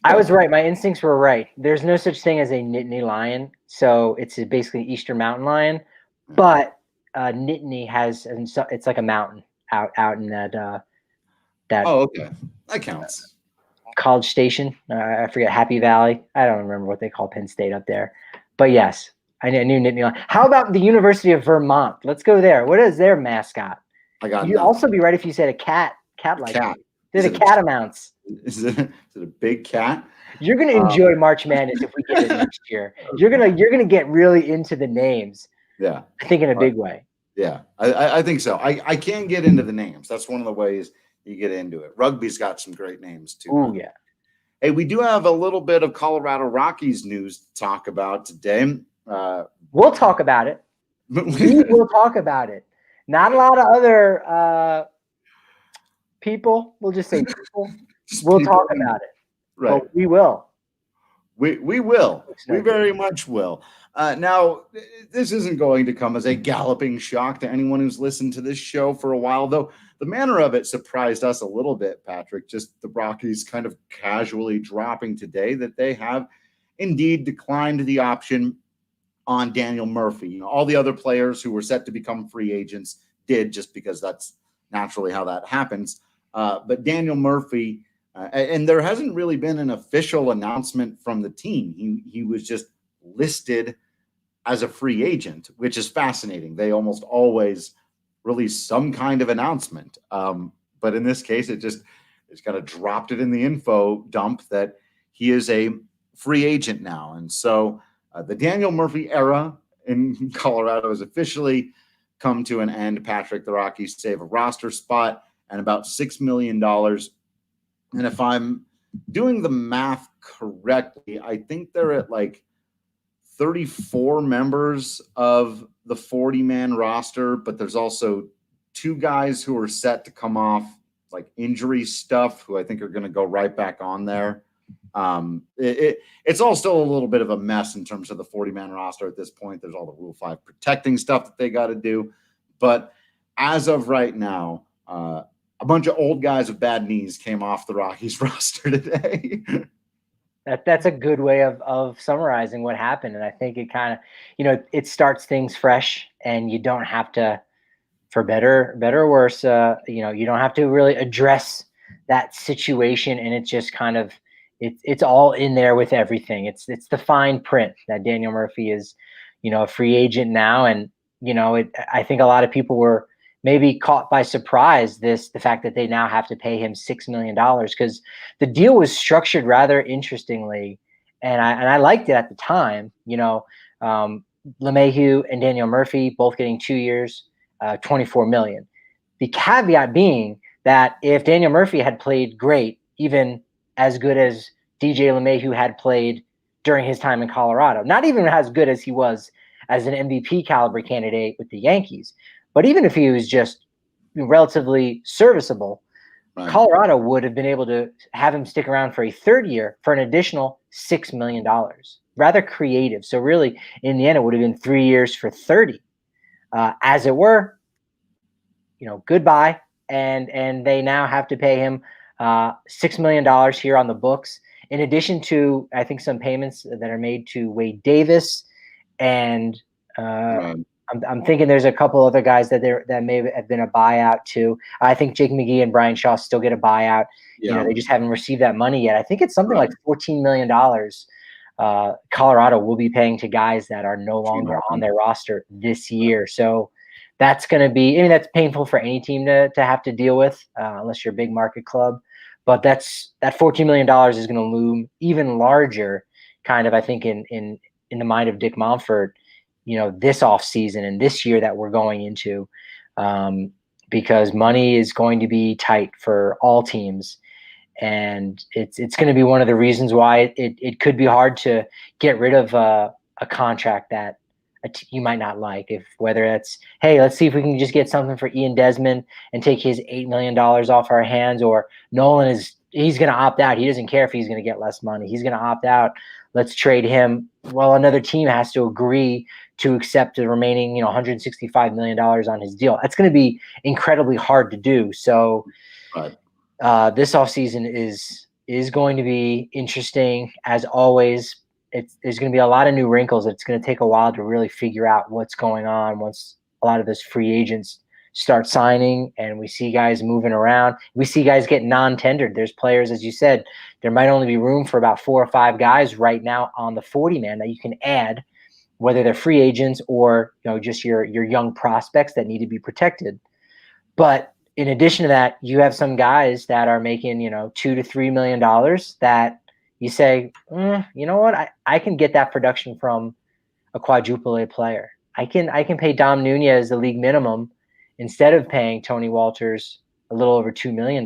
I was right. My instincts were right. There's no such thing as a Nittany lion. So it's basically Eastern Mountain lion. But Nittany it's like a mountain out in that Oh, okay. That counts. College Station. I forget, Happy Valley. I don't remember what they call Penn State up there. But yes, I knew Nittany lion. How about the University of Vermont? Let's go there. What is their mascot? I got You'd nothing. also be right if you said a cat. Cat-like. Cat. They're the catamounts. Is it a big cat? You're gonna enjoy March Madness if we get it next year. You're gonna get really into the names. Yeah. I think in a big way. Yeah, I think so. I can get into the names. That's one of the ways you get into it. Rugby's got some great names too. Oh yeah. Hey, we do have a little bit of Colorado Rockies news to talk about today. We'll talk about it. We will talk about it. Not a lot of other people. We'll just say people. We'll talk about it. Right. But we will. We will. We very much will. Now, this isn't going to come as a galloping shock to anyone who's listened to this show for a while, though the manner of it surprised us a little bit, Patrick. Just the Rockies kind of casually dropping today that they have indeed declined the option on Daniel Murphy. You know, all the other players who were set to become free agents did, just because that's naturally how that happens. But Daniel Murphy, and there hasn't really been an official announcement from the team. He was just listed as a free agent, which is fascinating. They almost always release some kind of announcement. But in this case, it's kind of dropped it in the info dump that he is a free agent now. And so the Daniel Murphy era in Colorado has officially come to an end. Patrick, the Rockies save a roster spot and about $6 million. And if I'm doing the math correctly, I think they're at like 34 members of the 40-man roster, but there's also 2 guys who are set to come off like injury stuff, who I think are going to go right back on there. It's all still a little bit of a mess in terms of the 40-man roster at this point. There's all the Rule 5 protecting stuff that they got to do. But as of right now, a bunch of old guys with bad knees came off the Rockies roster today. That's a good way of summarizing what happened. And I think it kind of, it starts things fresh, and you don't have to, for better or worse, you don't have to really address that situation. And it's just kind of, it's all in there with everything. It's the fine print that Daniel Murphy is, a free agent now. And, I think a lot of people were maybe caught by surprise the fact that they now have to pay him $6 million, because the deal was structured rather interestingly. And I liked it at the time. LeMahieu and Daniel Murphy both getting 2 years, $24 million. The caveat being that if Daniel Murphy had played great, even as good as DJ LeMahieu had played during his time in Colorado, not even as good as he was as an MVP caliber candidate with the Yankees, but even if he was just relatively serviceable, right, Colorado would have been able to have him stick around for a third year for an additional $6 million. Rather creative. So really, in the end, it would have been 3 years for 30. As it were, goodbye. And they now have to pay him $6 million here on the books, in addition to, I think, some payments that are made to Wade Davis. And right, I'm thinking there's a couple other guys that may have been a buyout too. I think Jake McGee and Brian Shaw still get a buyout. Yeah. They just haven't received that money yet. I think it's something like $14 million. Colorado will be paying to guys that are no longer on their roster this year. So that's going to be, that's painful for any team to have to deal with, unless you're a big market club. But that $14 million is going to loom even larger, kind of, I think, in the mind of Dick Monfort, this offseason and this year that we're going into, because money is going to be tight for all teams. And it's going to be one of the reasons why it could be hard to get rid of a contract that you might not like. Whether it's, hey, let's see if we can just get something for Ian Desmond and take his $8 million off our hands, or Nolan he's going to opt out. He doesn't care if he's going to get less money. He's going to opt out. Let's trade him. Well, another team has to agree to accept the remaining, $165 million on his deal. That's going to be incredibly hard to do. So right. This offseason is going to be interesting, as always. There's going to be a lot of new wrinkles. It's going to take a while to really figure out what's going on once a lot of those free agents start signing and we see guys moving around. We see guys get non-tendered. There's players, as you said, there might only be room for about 4 or 5 guys right now on the 40-man that you can add, whether they're free agents or just your young prospects that need to be protected. But in addition to that, you have some guys that are making, $2 to $3 million that you say, you know what, I can get that production from a quadruple A player. I can pay Dom Nunez the league minimum instead of paying Tony Walters a little over $2 million.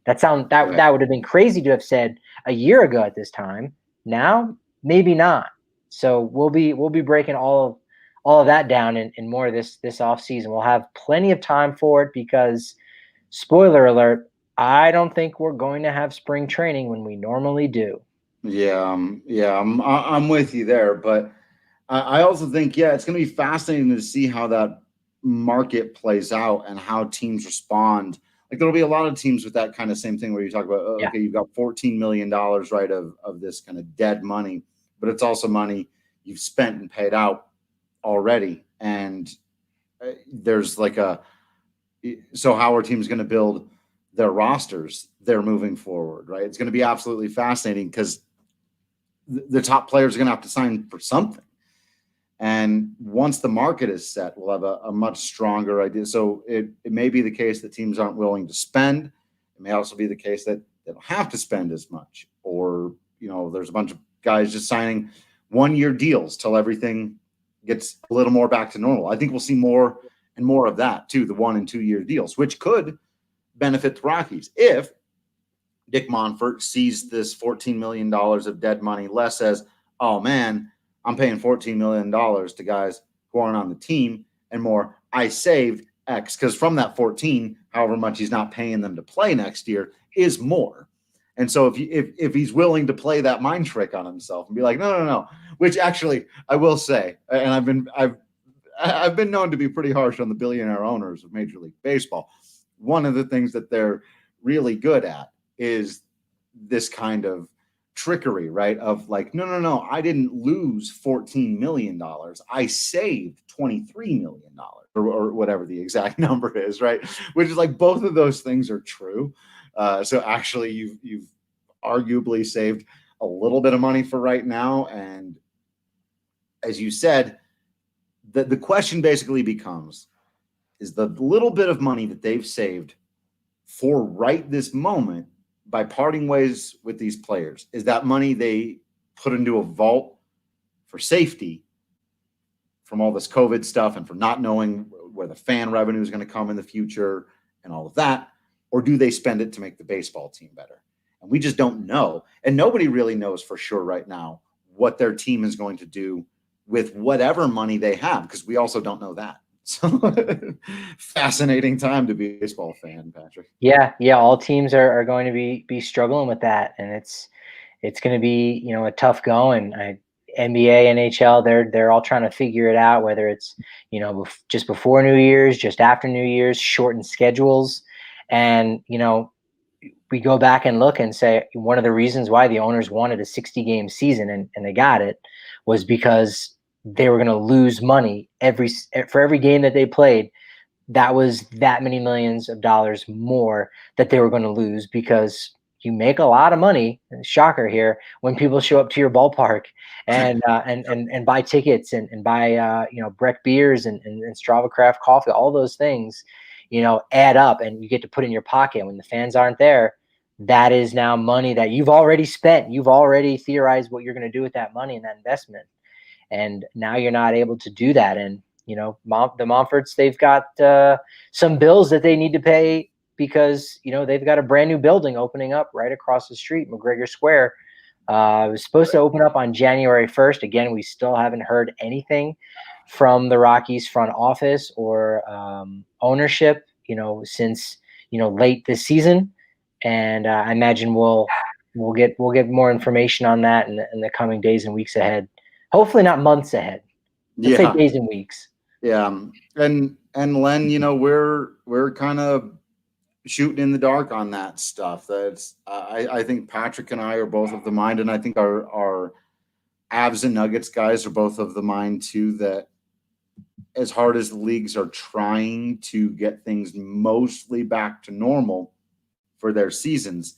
That would have been crazy to have said a year ago at this time. Now, maybe not. So we'll be breaking all of that down in more of this offseason. We'll have plenty of time for it because, spoiler alert, I don't think we're going to have spring training when we normally do. Yeah, I'm with you there, but I also think, it's going to be fascinating to see how that market plays out and how teams respond. Like, there'll be a lot of teams with that kind of same thing where you talk about, okay, you've got $14 million, right, of this kind of dead money, but it's also money you've spent and paid out already. And there's so how are teams going to build their rosters? They're moving forward, right? It's going to be absolutely fascinating because the top players are going to have to sign for something. And once the market is set, we'll have a much stronger idea. So it may be the case that teams aren't willing to spend. It may also be the case that they don't have to spend as much, or, there's a bunch of guys just signing 1-year deals till everything gets a little more back to normal. I think we'll see more and more of that too, the 1 and 2 year deals, which could benefit the Rockies if Dick Monfort sees this $14 million of dead money less as, oh man, I'm paying $14 million to guys who aren't on the team, and more, I saved X, because from that 14, however much he's not paying them to play next year is more. And so if he's willing to play that mind trick on himself and be like, no, which actually I will say, and I've been known to be pretty harsh on the billionaire owners of Major League Baseball, one of the things that they're really good at is this kind of trickery, right? Of like, no, I didn't lose $14 million. I saved $23 million or whatever the exact number is, right? Which is like both of those things are true. So actually you've arguably saved a little bit of money for right now. And as you said, the question basically becomes, is the little bit of money that they've saved for right this moment by parting ways with these players, is that money they put into a vault for safety from all this COVID stuff and for not knowing where the fan revenue is going to come in the future and all of that? Or do they spend it to make the baseball team better? And we just don't know. And nobody really knows for sure right now what their team is going to do with whatever money they have, because we also don't know that. So fascinating time to be a baseball fan, Patrick. Yeah. All teams are going to be struggling with that, and it's going to be, you know, a tough going. NBA, NHL, they're all trying to figure it out, whether it's, you know, just before New Year's, just after New Year's, shortened schedules. And, you know, we go back and look and say one of the reasons why the owners wanted a 60-game season and they got it was because they were going to lose money for every game that they played. That was that many millions of dollars more that they were going to lose, because you make a lot of money, shocker here, when people show up to your ballpark and buy tickets and buy you know, Breck beers and Strava craft coffee. All those things, you know, add up, and you get to put in your pocket. When the fans aren't there, that is now money that you've already spent. You've already theorized what you're going to do with that money and that investment, and now you're not able to do that. And you know, the Montforts, they've got some bills that they need to pay, because, you know, they've got a brand new building opening up right across the street, McGregor Square. It was supposed to open up on January 1st. Again, we still haven't heard anything from the Rockies front office or ownership, you know, since, you know, late this season. And I imagine we'll get more information on that in the coming days and weeks ahead. Hopefully not months ahead. Let's say days and weeks. Yeah. And Len, you know, we're kind of shooting in the dark on that stuff. That's I think Patrick and I are both of the mind, and I think our Avs and Nuggets guys are both of the mind too, that as hard as the leagues are trying to get things mostly back to normal for their seasons,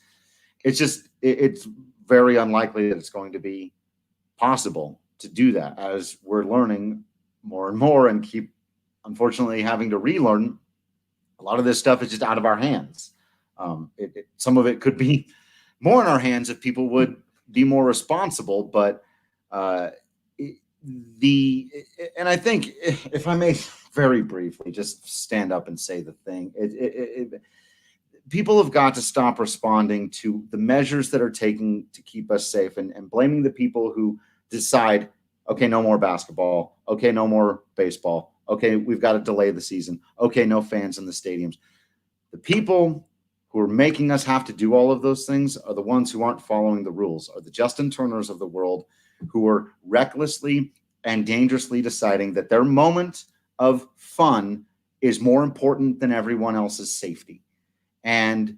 it's very unlikely that it's going to be possible to do that, as we're learning more and more and keep, unfortunately, having to relearn. A lot of this stuff is just out of our hands. Some of it could be more in our hands if people would be more responsible. But and I think, if I may very briefly just stand up and say the thing, people have got to stop responding to the measures that are taken to keep us safe and blaming the people who decide, okay, no more basketball. Okay, no more baseball. Okay, we've got to delay the season. Okay, no fans in the stadiums. The people who are making us have to do all of those things are the ones who aren't following the rules, are the Justin Turners of the world, who are recklessly and dangerously deciding that their moment of fun is more important than everyone else's safety. And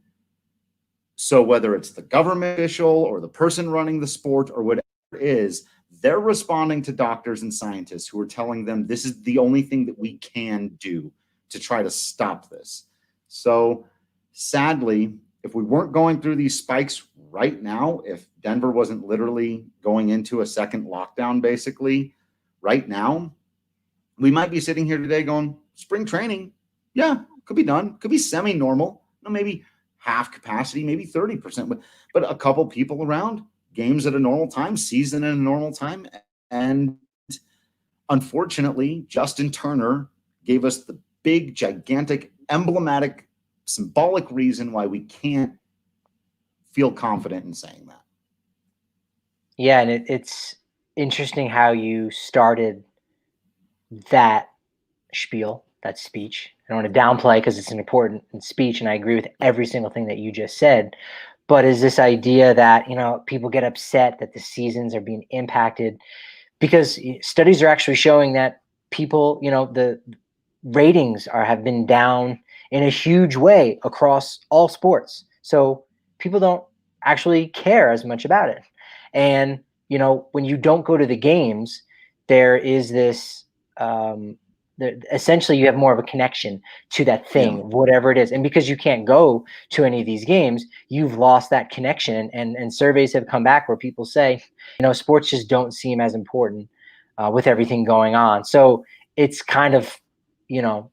so whether it's the government official or the person running the sport or whatever it is, they're responding to doctors and scientists who are telling them this is the only thing that we can do to try to stop this. So sadly, if we weren't going through these spikes right now, if Denver wasn't literally going into a second lockdown, basically right now, we might be sitting here today going, spring training, yeah, could be done, could be semi-normal, maybe half capacity, maybe 30%, but a couple people around, games at a normal time, season at a normal time. And unfortunately, Justin Turner gave us the big, gigantic, emblematic, symbolic reason why we can't feel confident in saying that. Yeah, and it's interesting how you started that spiel, that speech. I don't want to downplay, because it's an important speech, and I agree with every single thing that you just said. But is this idea that, you know, people get upset that the seasons are being impacted, because studies are actually showing that people, you know, the ratings have been down in a huge way across all sports. So people don't actually care as much about it. And, when you don't go to the games, there is this, essentially you have more of a connection to that thing, whatever it is. And because you can't go to any of these games, you've lost that connection. And surveys have come back where people say, sports just don't seem as important with everything going on. So it's kind of,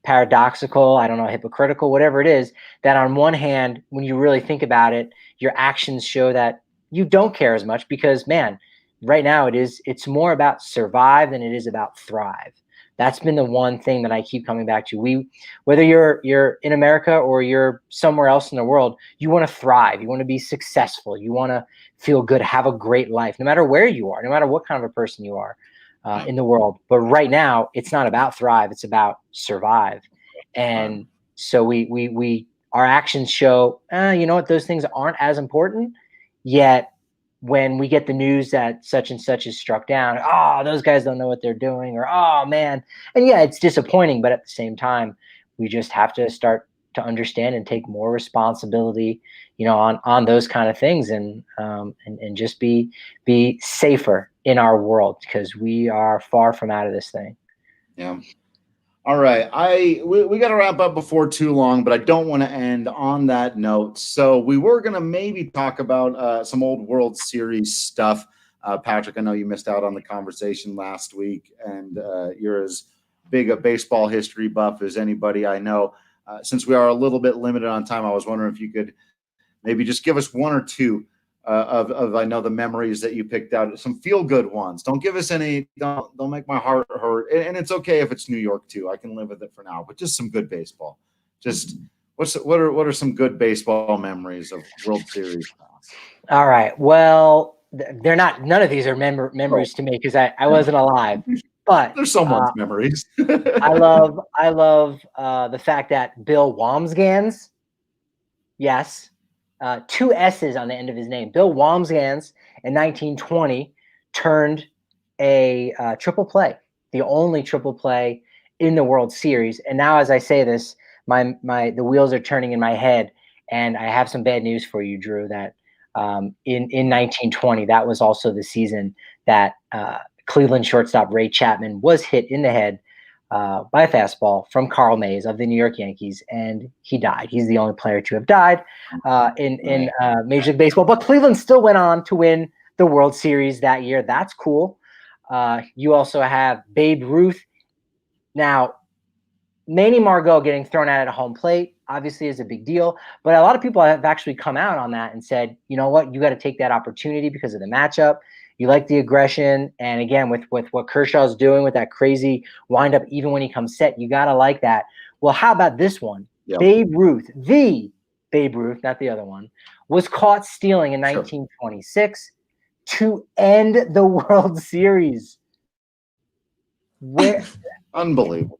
paradoxical, I don't know, hypocritical, whatever it is, that on one hand, when you really think about it, your actions show that you don't care as much because, man, right now it's more about survive than it is about thrive. That's been the one thing that I keep coming back to. Whether you're in America or you're somewhere else in the world, you want to thrive. You want to be successful. You want to feel good, have a great life, no matter where you are, no matter what kind of a person you are in the world. But right now, it's not about thrive. It's about survive. And so our actions show, what, those things aren't as important. Yet when we get the news that such and such is struck down, oh, those guys don't know what they're doing, or, oh man. And yeah, it's disappointing, but at the same time, we just have to start to understand and take more responsibility, on those kind of things, and just be safer in our world, because we are far from out of this thing. Yeah. All right. We got to wrap up before too long, but I don't want to end on that note. So we were going to maybe talk about some old World Series stuff. Patrick, I know you missed out on the conversation last week, and you're as big a baseball history buff as anybody I know. Since we are a little bit limited on time, I was wondering if you could maybe just give us one or two of I know the memories that you picked out, some feel good ones. Don't give us any. Don't make my heart hurt. And it's okay if it's New York too. I can live with it for now. But just some good baseball. Just what are some good baseball memories of World Series? All right. Well, they're not. None of these are memories to me because I wasn't alive. But there's someone's memories. I love the fact that Bill Wambsgans. Yes. 2 S's on the end of his name. Bill Wambsgans in 1920 turned a triple play, the only triple play in the World Series. And now, as I say this, the wheels are turning in my head, and I have some bad news for you, Drew. That in 1920, that was also the season that Cleveland shortstop Ray Chapman was hit in the head by a fastball from Carl Mays of the New York Yankees, and he died. He's the only player to have died in Major League Baseball. But Cleveland still went on to win the World Series that year. That's cool. You also have Babe Ruth. Now, Manny Margot getting thrown out at a home plate obviously is a big deal, but a lot of people have actually come out on that and said, you know what, you got to take that opportunity because of the matchup. You like the aggression. And again, with what Kershaw's doing with that crazy windup, even when he comes set, you got to like that. Well, how about this one? Yep. Babe Ruth, not the other one, was caught stealing in 1926 to end the World Series. Where Unbelievable.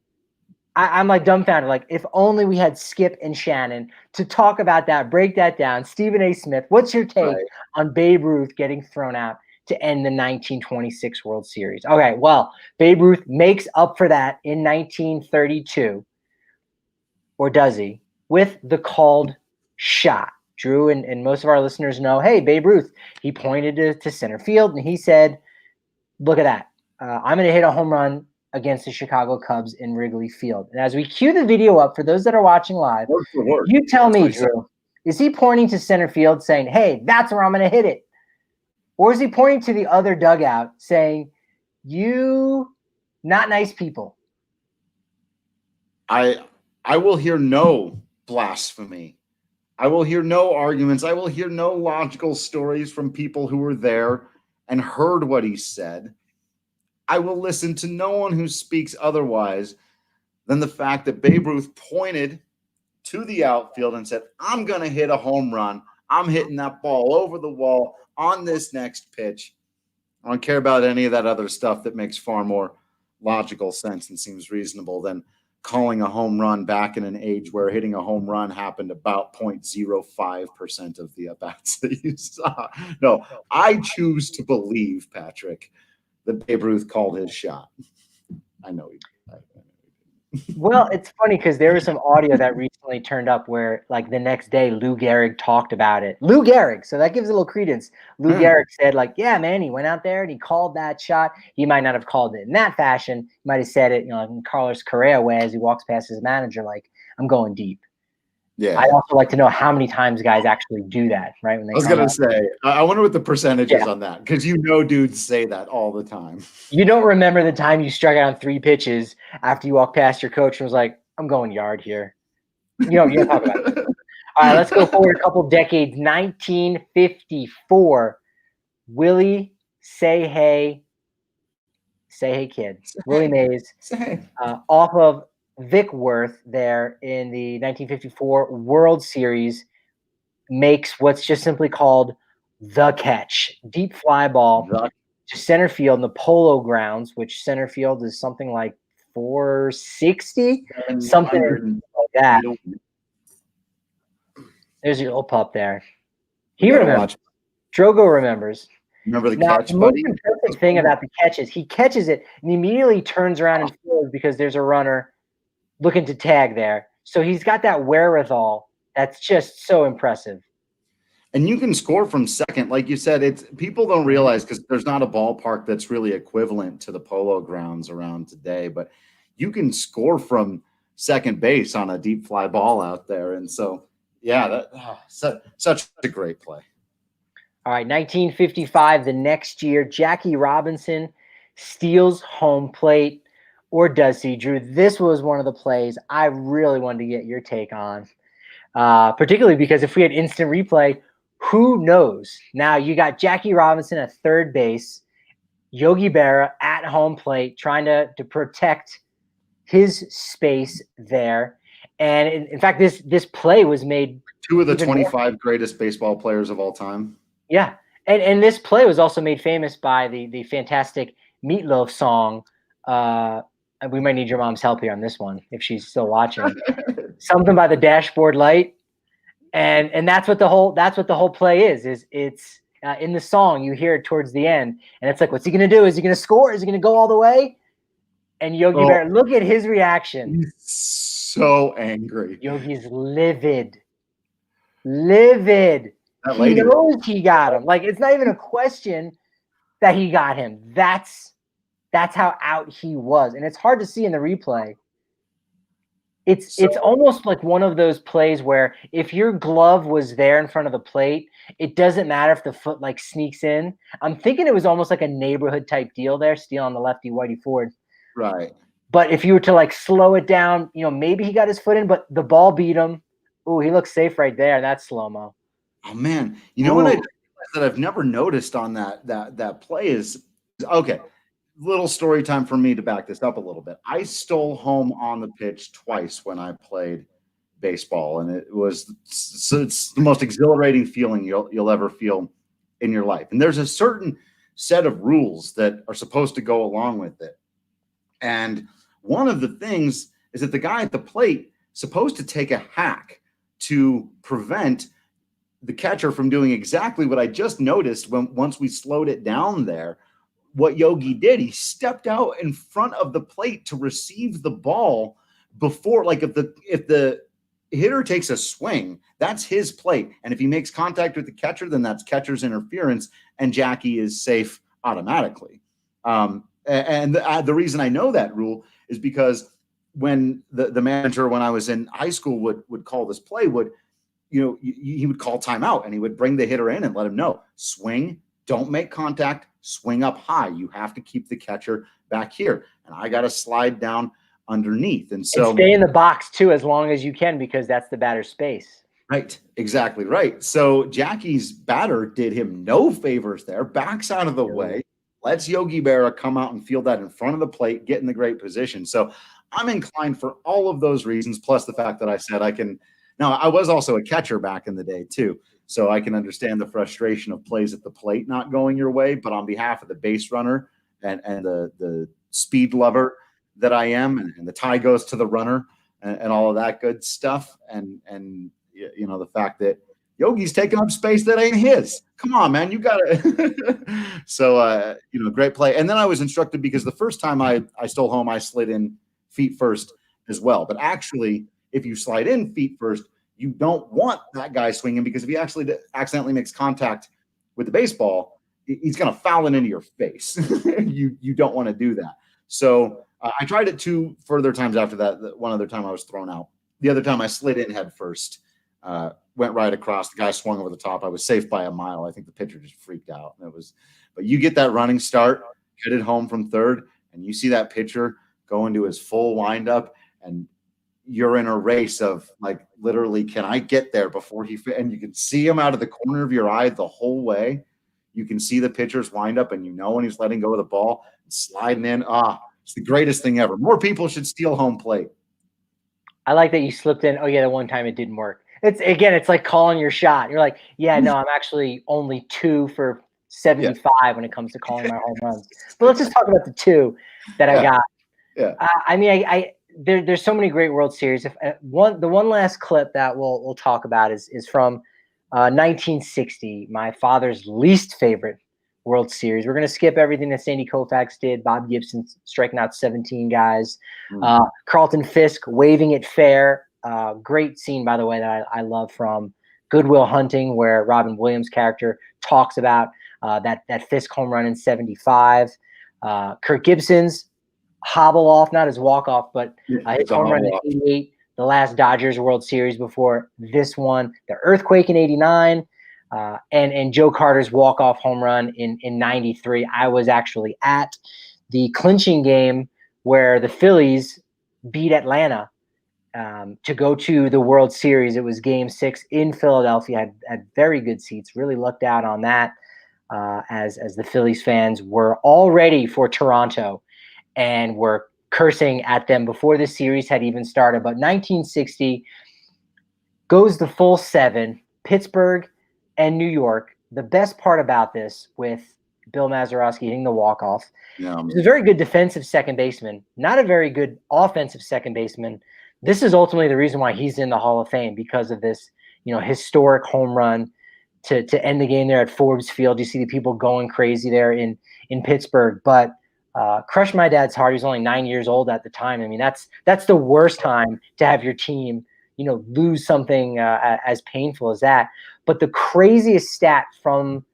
I'm like dumbfounded. Like, if only we had Skip and Shannon to talk about that, break that down. Stephen A. Smith, what's your take on Babe Ruth getting thrown out to end the 1926 World Series? Okay, well, Babe Ruth makes up for that in 1932, or does he, with the called shot. Drew and most of our listeners know, hey, Babe Ruth, he pointed to center field, and he said, look at that. I'm going to hit a home run against the Chicago Cubs in Wrigley Field. And as we cue the video up, for those that are watching live, you tell me, Drew, is he pointing to center field saying, hey, that's where I'm going to hit it? Or is he pointing to the other dugout saying, you not nice people? I will hear no blasphemy. I will hear no arguments. I will hear no logical stories from people who were there and heard what he said. I will listen to no one who speaks otherwise than the fact that Babe Ruth pointed to the outfield and said, I'm going to hit a home run. I'm hitting that ball over the wall on this next pitch. I don't care about any of that other stuff that makes far more logical sense and seems reasonable than calling a home run back in an age where hitting a home run happened about 0.05% of the at-bats that you saw. No, I choose to believe, Patrick, that Babe Ruth called his shot. I know he did. Well, it's funny because there was some audio that recently turned up where, like, the next day, Lou Gehrig talked about it. Lou Gehrig, so that gives a little credence. Lou Gehrig said, like, yeah, man, he went out there and he called that shot. He might not have called it in that fashion. He might have said it, like in Carlos Correa way as he walks past his manager, like, I'm going deep. Yeah. I'd also like to know how many times guys actually do that, right? When they I was going to say, I wonder what the percentage is on that, because dudes say that all the time. You don't remember the time you struck out on 3 pitches after you walked past your coach and was like, I'm going yard here. You don't talk about it. All right, let's go forward a couple decades. 1954, Willie Say Hey Kid, Willie Mays, off of Vickworth there in the 1954 World Series, makes what's just simply called the catch. Deep fly ball to center field in the Polo Grounds, which center field is something like 460, something like that. There's your old pup there. He remembers. Drogo remembers. Remember the catch, the most impressive thing about the catch is he catches it and immediately turns around and throws because there's a runner looking to tag there. So he's got that wherewithal that's just so impressive. And you can score from second. Like you said, it's people don't realize because there's not a ballpark that's really equivalent to the Polo Grounds around today, but you can score from second base on a deep fly ball out there. And so, yeah, such a great play. All right, 1955, the next year, Jackie Robinson steals home plate, or does he, Drew? This was one of the plays I really wanted to get your take on, particularly because if we had instant replay, who knows? Now you got Jackie Robinson at third base, Yogi Berra at home plate, trying to protect his space there. And in fact, this play was made 2 of the 25 greatest baseball players of all time. Yeah, and this play was also made famous by the fantastic Meatloaf song. We might need your mom's help here on this one if she's still watching. Something by the Dashboard Light, and that's what the whole play is. It's in the song you hear it towards the end, and it's like, what's he gonna do? Is he gonna score? Is he gonna go all the way? And Yogi Berra, look at his reaction. He's so angry. Yogi's livid. He knows he got him. Like, it's not even a question that he got him. That's how out he was. And it's hard to see in the replay. It's almost like one of those plays where if your glove was there in front of the plate, it doesn't matter if the foot like sneaks in. I'm thinking it was almost like a neighborhood type deal there, stealing the lefty Whitey Ford. Right. But if you were to like slow it down, maybe he got his foot in, but the ball beat him. Ooh, he looks safe right there. That's slow-mo. Oh man, what I've never noticed on that play is, okay, little story time for me to back this up a little bit. I stole home on the pitch twice when I played baseball, and it's the most exhilarating feeling you'll ever feel in your life. And there's a certain set of rules that are supposed to go along with it. And one of the things is that the guy at the plate is supposed to take a hack to prevent the catcher from doing exactly what I just noticed once we slowed it down there. What Yogi did, he stepped out in front of the plate to receive the ball before, like if the hitter takes a swing, that's his plate. And if he makes contact with the catcher, then that's catcher's interference and Jackie is safe automatically. And the reason I know that rule is because when the manager, when I was in high school, would call this play, he would call timeout and he would bring the hitter in and let him know, swing, don't make contact, swing up high. You have to keep the catcher back here. And I got to slide down underneath. And so stay in the box too, as long as you can, because that's the batter's space. Right. Exactly right. So Jackie's batter did him no favors there, backs out of the way, lets Yogi Berra come out and field that in front of the plate, get in the great position. So I'm inclined for all of those reasons, plus the fact that I said I can. Now, I was also a catcher back in the day, too, so I can understand the frustration of plays at the plate not going your way. But on behalf of the base runner and the speed lover that I am, and the tie goes to the runner and all of that good stuff, and the fact that Yogi's taking up space that ain't his. Come on, man, you got to. So, great play. And then I was instructed because the first time I stole home, I slid in feet first. as well. But actually, if you slide in feet first, you don't want that guy swinging, because if he actually accidentally makes contact with the baseball, he's going to foul it into your face. You don't want to do that. So I tried it 2 further times after that. One other time I was thrown out. The other time I slid in head first, went right across. The guy swung over the top. I was safe by a mile. I think the pitcher just freaked out. But you get that running start, headed home from third, and you see that pitcher go into his full windup, and you're in a race of like, literally, can I get there before and you can see him out of the corner of your eye the whole way. You can see the pitcher's windup, and when he's letting go of the ball and sliding in. It's the greatest thing ever. More people should steal home plate. I like that you slipped in. Oh yeah, the one time it didn't work. It's like calling your shot. You're like, yeah, no, I'm actually only 2 for 75 when it comes to calling my home runs. But let's just talk about the 2 that I got. Yeah. I mean, there's so many great World Series. The one last clip that we'll talk about is from 1960, my father's least favorite World Series. We're going to skip everything that Sandy Koufax did. Bob Gibson striking out 17 guys. Carlton Fisk waving it fair. Great scene, by the way, that I love from Good Will Hunting, where Robin Williams' character talks about that Fisk home run in 75. Kirk Gibson's hobble off, not his walk off, but his home run in 88, the last Dodgers World Series before this one, the earthquake in 89, and Joe Carter's walk-off home run in 93. I was actually at the clinching game where the Phillies beat Atlanta to go to the World Series. It was Game 6 in Philadelphia. Had very good seats. Really lucked out on that, as the Phillies fans were all ready for Toronto and were cursing at them before the series had even started. But 1960 goes the full 7, Pittsburgh and New York. The best part about this, with Bill Mazeroski hitting the walk-off, he's a very good defensive second baseman, not a very good offensive second baseman. This is ultimately the reason why he's in the Hall of Fame, because of this, historic home run to end the game there at Forbes Field. You see the people going crazy there in Pittsburgh, but crushed my dad's heart. He was only 9 years old at the time. I mean, that's the worst time to have your team, lose something as painful as that. But the craziest stat from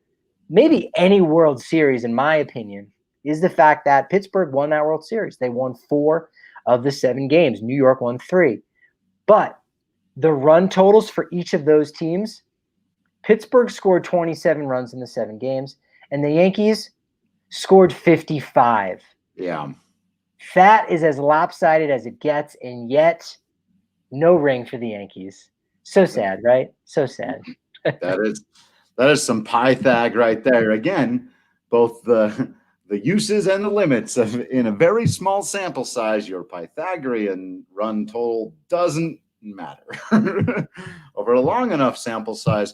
maybe any World Series, in my opinion, is the fact that Pittsburgh won that World Series. They won 4 of the 7 games. New York won 3. But the run totals for each of those teams, Pittsburgh scored 27 runs in the 7 games, and the Yankees scored 55. Yeah. That is as lopsided as it gets, and yet no ring for the Yankees. So sad, right? So sad. That is some Pythag right there. Again, both the uses and the limits of, in a very small sample size, your Pythagorean run total doesn't matter. Over a long enough sample size,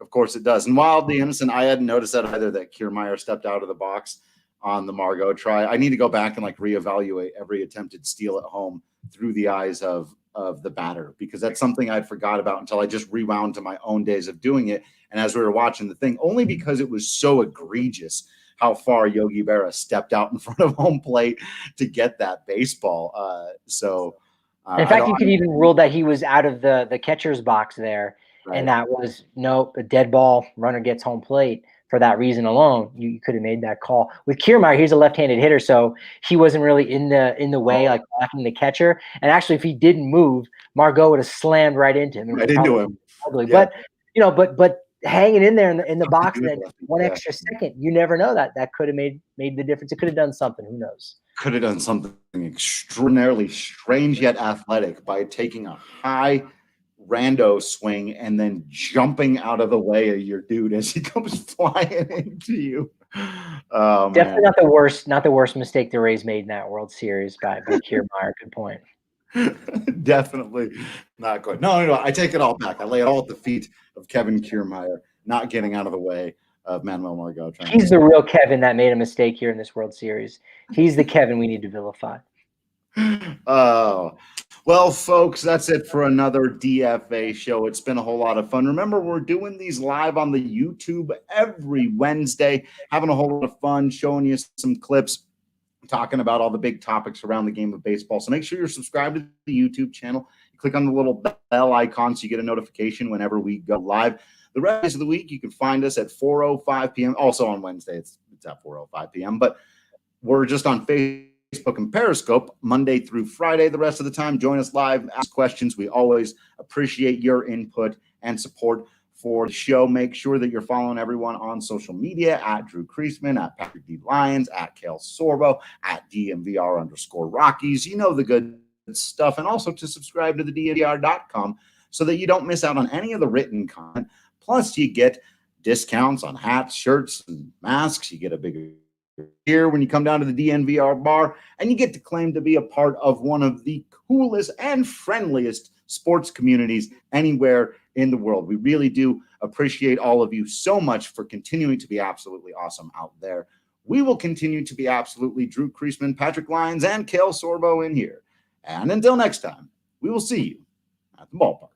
of course it does. And Wildly Innocent, I hadn't noticed that either, that Kiermaier stepped out of the box on the Margot try. I need to go back and reevaluate every attempted steal at home through the eyes of the batter, because that's something I'd forgot about until I just rewound to my own days of doing it. And as we were watching the thing, only because it was so egregious how far Yogi Berra stepped out in front of home plate to get that baseball. In fact, you could even rule that he was out of the catcher's box there. Right. And that was a dead ball, runner gets home plate. For that reason alone, you could have made that call. With Kiermaier, he's a left-handed hitter, so he wasn't really in the way, blocking the catcher. And actually, if he didn't move, Margot would have slammed right into him. Right into him. Probably. Yeah. But hanging in there in the box, and then one extra second, you never know that could have made the difference. It could have done something. Who knows? Could have done something extraordinarily strange yet athletic by taking a high rando swing and then jumping out of the way of your dude as he comes flying into you. Definitely not the worst mistake the Rays made in that World Series by Kiermaier. Good point. Definitely not good. No, I take it all back. I lay it all at the feet of Kevin Kiermaier, not getting out of the way of Manuel Margot. He's the real Kevin that made a mistake here in this World Series. He's the Kevin we need to vilify. Oh, well, folks, that's it for another DFA show. It's been a whole lot of fun. Remember, we're doing these live on the YouTube every Wednesday, having a whole lot of fun, showing you some clips talking about all the big topics around the game of baseball. So make sure you're subscribed to the YouTube channel. Click on the little bell icon so you get a notification whenever we go live. The rest of the week, you can find us at 4:05 p.m. Also on Wednesday, it's at 4:05 p.m. But we're just on Facebook and Periscope Monday through Friday. The rest of the time, join us live, ask questions. We always appreciate your input and support for the show. Make sure that you're following everyone on social media at Drew Creasman, at Patrick D. Lyons, at Kale Sorbo, at DNVR_Rockies. You know the good stuff. And also to subscribe to the DNVR.com so that you don't miss out on any of the written content. Plus, you get discounts on hats, shirts, and masks. You get a bigger here when you come down to the DNVR bar, and you get to claim to be a part of one of the coolest and friendliest sports communities anywhere in the world. We really do appreciate all of you so much for continuing to be absolutely awesome out there. We will continue to be absolutely Drew Creasman, Patrick Lyons, and Kale Sorbo in here. And until next time, we will see you at the ballpark.